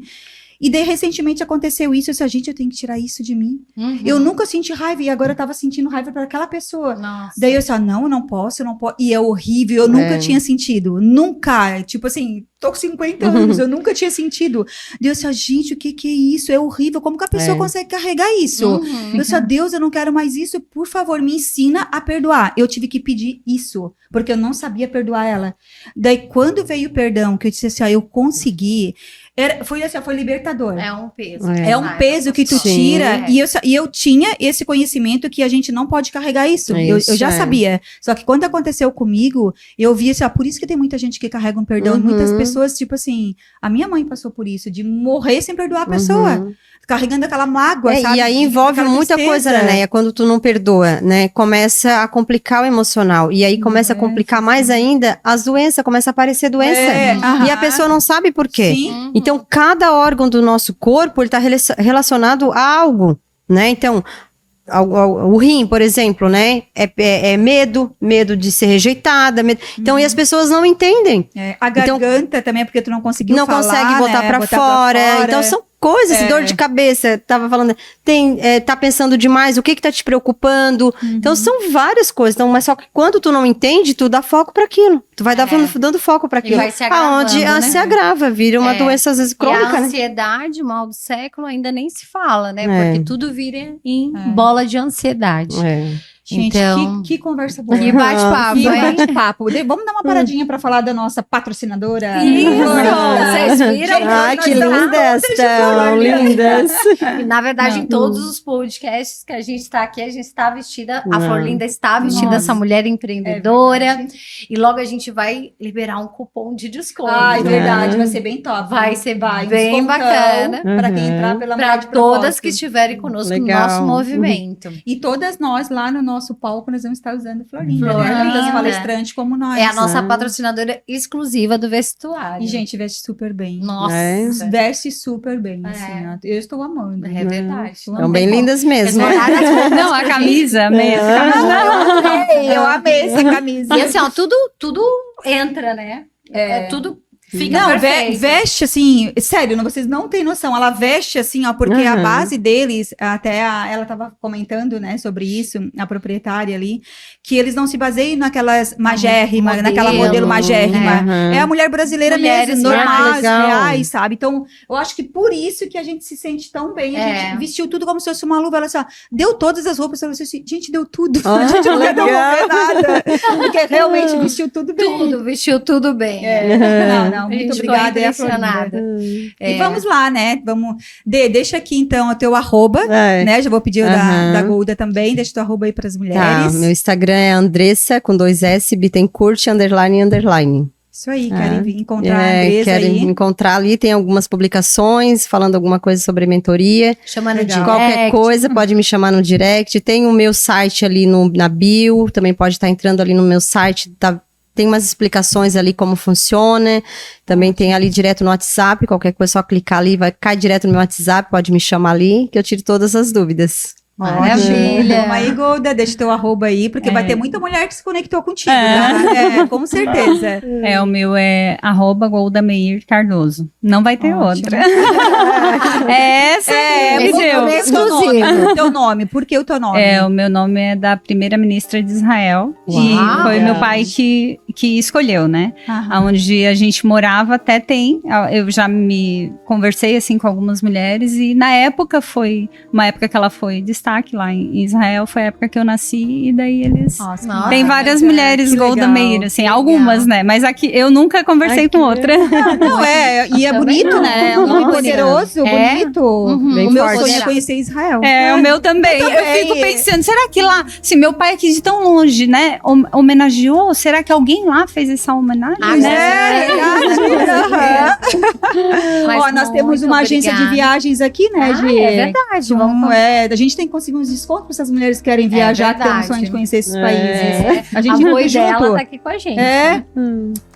E daí, recentemente, aconteceu isso. Eu disse, gente, eu tenho que tirar isso de mim. Eu nunca senti raiva. E agora eu tava sentindo raiva para aquela pessoa. Nossa. Daí eu disse, não, eu não posso. E é horrível. Eu nunca tinha sentido. Nunca. Tipo assim, tô com 50 anos. Eu nunca tinha sentido. Daí eu disse, gente, o que é isso? É horrível. Como que a pessoa consegue carregar isso? Eu disse, Deus, eu não quero mais isso. Por favor, me ensina a perdoar. Eu tive que pedir isso. Porque eu não sabia perdoar ela. Daí, quando veio o perdão, que eu disse assim, eu consegui... Foi libertador.
É um peso.
É um peso que tu tira. E eu tinha esse conhecimento que a gente não pode carregar isso. Eu já sabia. Só que quando aconteceu comigo, eu vi assim, por isso que tem muita gente que carrega um perdão. E muitas pessoas, tipo assim, a minha mãe passou por isso, de morrer sem perdoar a pessoa. Carregando aquela mágoa, sabe?
E aí envolve muita coisa, né? Quando tu não perdoa, né? Começa a complicar o emocional. E aí começa a complicar mais ainda as doenças. Começa a aparecer doença. E a pessoa não sabe por quê. Sim. Então, cada órgão do nosso corpo, ele tá relacionado a algo, né? Então, o rim, por exemplo, né? É medo de ser rejeitada. Então, e as pessoas não entendem.
A garganta também é porque tu não conseguiu falar,
não consegue botar pra fora. Então, são coisas, dor de cabeça, tava falando, tá pensando demais, o que tá te preocupando? Então, são várias coisas. Então, mas só que quando tu não entende, tu dá foco para aquilo. Tu vai dando foco para aquilo.
E vai se agravando,
aonde se agrava, vira uma doença, às vezes, crônica,
e a ansiedade, o mal do século, ainda nem se fala, né? Porque tudo vira em bola de ansiedade.
Gente,
então,
que conversa boa.
Que bate-papo,
Que
hein?
bate-papo. Vamos dar uma paradinha para falar da nossa patrocinadora?
Isso! Vocês viram?
Ai, que lindas estão, lindas.
E, na verdade, em todos os podcasts que a gente está aqui, a gente está vestida, a Flor Linda está vestida, essa mulher empreendedora. E logo a gente vai liberar um cupom de desconto.
Ah, é verdade, vai ser bem top.
Vai ser bem bacana.
Para quem entrar pela
Para todas que estiverem conosco no nosso movimento.
E todas nós lá no nosso palco, nós vamos estar usando Flor Linda,
Flor
né?
Linda.
Das palestrantes como nós.
É a nossa patrocinadora exclusiva do vestuário.
E, gente, veste super bem.
Nossa.
Veste super bem, assim, ó. Eu estou amando.
É verdade.
São bem lindas mesmo.
Não, a camisa mesmo.
Eu amei essa camisa.
E assim, ó, tudo entra, né? Tudo fica
Não,
perfeito.
veste assim, sério, vocês não têm noção, ela veste assim, ó, porque a base deles, ela tava comentando, né, sobre isso, a proprietária ali, que eles não se baseiam naquelas magérrimas, naquela modelo magérrima, é a mulher brasileira
Mulheres
mesmo, normais,
legal.
reais, sabe? Então, eu acho que por isso que a gente se sente tão bem, a gente vestiu tudo como se fosse uma luva, ela assim, ó, deu todas as roupas, ela assim, gente, deu tudo, a gente não deu nada, porque realmente vestiu tudo bem.
Tudo, vestiu tudo bem.
Não, muito obrigada.
Impressionada.
E vamos lá, né? Deixa aqui então o teu arroba, né? Já vou pedir o da Golda também. Deixa o teu arroba aí para as mulheres.
Tá, meu Instagram é Andressa, com 2 S, Bittencourt, __.
Isso aí, querem encontrar a Andressa
querem
aí.
encontrar ali, tem algumas publicações falando alguma coisa sobre mentoria.
Chamando de
Qualquer coisa, pode me chamar no direct. Tem o meu site ali na bio, também pode estar entrando ali no meu site, tem umas explicações ali como funciona. Também tem ali direto no WhatsApp. Qualquer coisa, só clicar ali, cai direto no meu WhatsApp. Pode me chamar ali, que eu tiro todas as dúvidas.
Maravilha.
Toma aí, Golda, deixa teu arroba aí, porque vai ter muita mulher que se conectou contigo, tá? Com certeza.
O meu é @Golda Meir Cardoso. Não vai ter outra. Essa
é exclusivo. Teu nome, por que o teu nome?
O meu nome é da primeira-ministra de Israel.
Uau.
E foi meu pai que escolheu, né? Onde a gente morava até tem. Eu já me conversei assim com algumas mulheres e na época foi uma época que ela foi destaque lá em Israel, foi a época que eu nasci e daí eles...
Nossa,
tem várias mulheres Golda Meir, assim, algumas, né? Mas aqui eu nunca conversei com outra.
Não, e é bonito, né? É um nome poderoso, bonito. O meu sonho é conhecer Israel.
O meu também. Eu fico pensando, será que lá, se meu pai aqui de tão longe, né, homenageou, será que alguém lá fez essa homenagem?
Nós temos uma agência de viagens aqui, né, Gi?
É verdade.
A gente tem que conseguir uns descontos para essas mulheres que querem viajar, que têm um sonho de conhecer esses países.
A gente foi dela, tá aqui com a gente.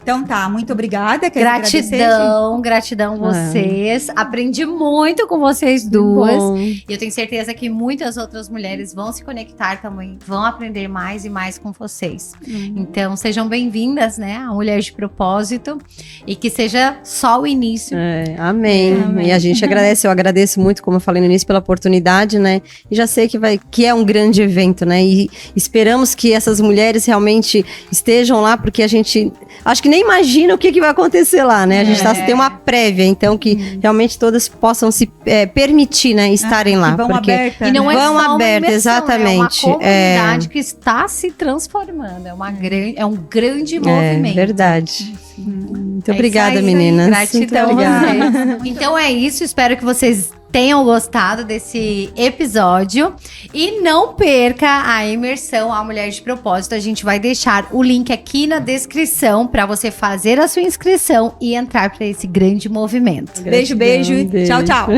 Então tá, muito obrigada.
Gratidão vocês. Aprendi muito com vocês duas. E eu tenho certeza que muitas outras mulheres vão se conectar também, vão aprender mais e mais com vocês. Então sejam bem-vindas, né, a Mulher de Propósito, e que seja só o início.
Amém. E a gente agradece, eu agradeço muito, como eu falei no início, pela oportunidade, né, e já sei que é um grande evento, né, e esperamos que essas mulheres realmente estejam lá, porque a gente, acho que nem imagina o que vai acontecer lá, né? A gente tem uma prévia, então que realmente todas possam se permitir, né, estarem lá.
Vão
porque
aberta,
e não é
vão
só
aberta,
uma imersão,
exatamente.
É uma comunidade que está se transformando. É um grande movimento.
Verdade. Muito obrigada,
isso aí,
meninas.
Gratidão a vocês. Então é isso, espero que vocês tenham gostado desse episódio e não perca a imersão A Mulher de Propósito. A gente vai deixar o link aqui na descrição para você fazer a sua inscrição e entrar para esse grande movimento.
Beijo. Tchau.
Tchau.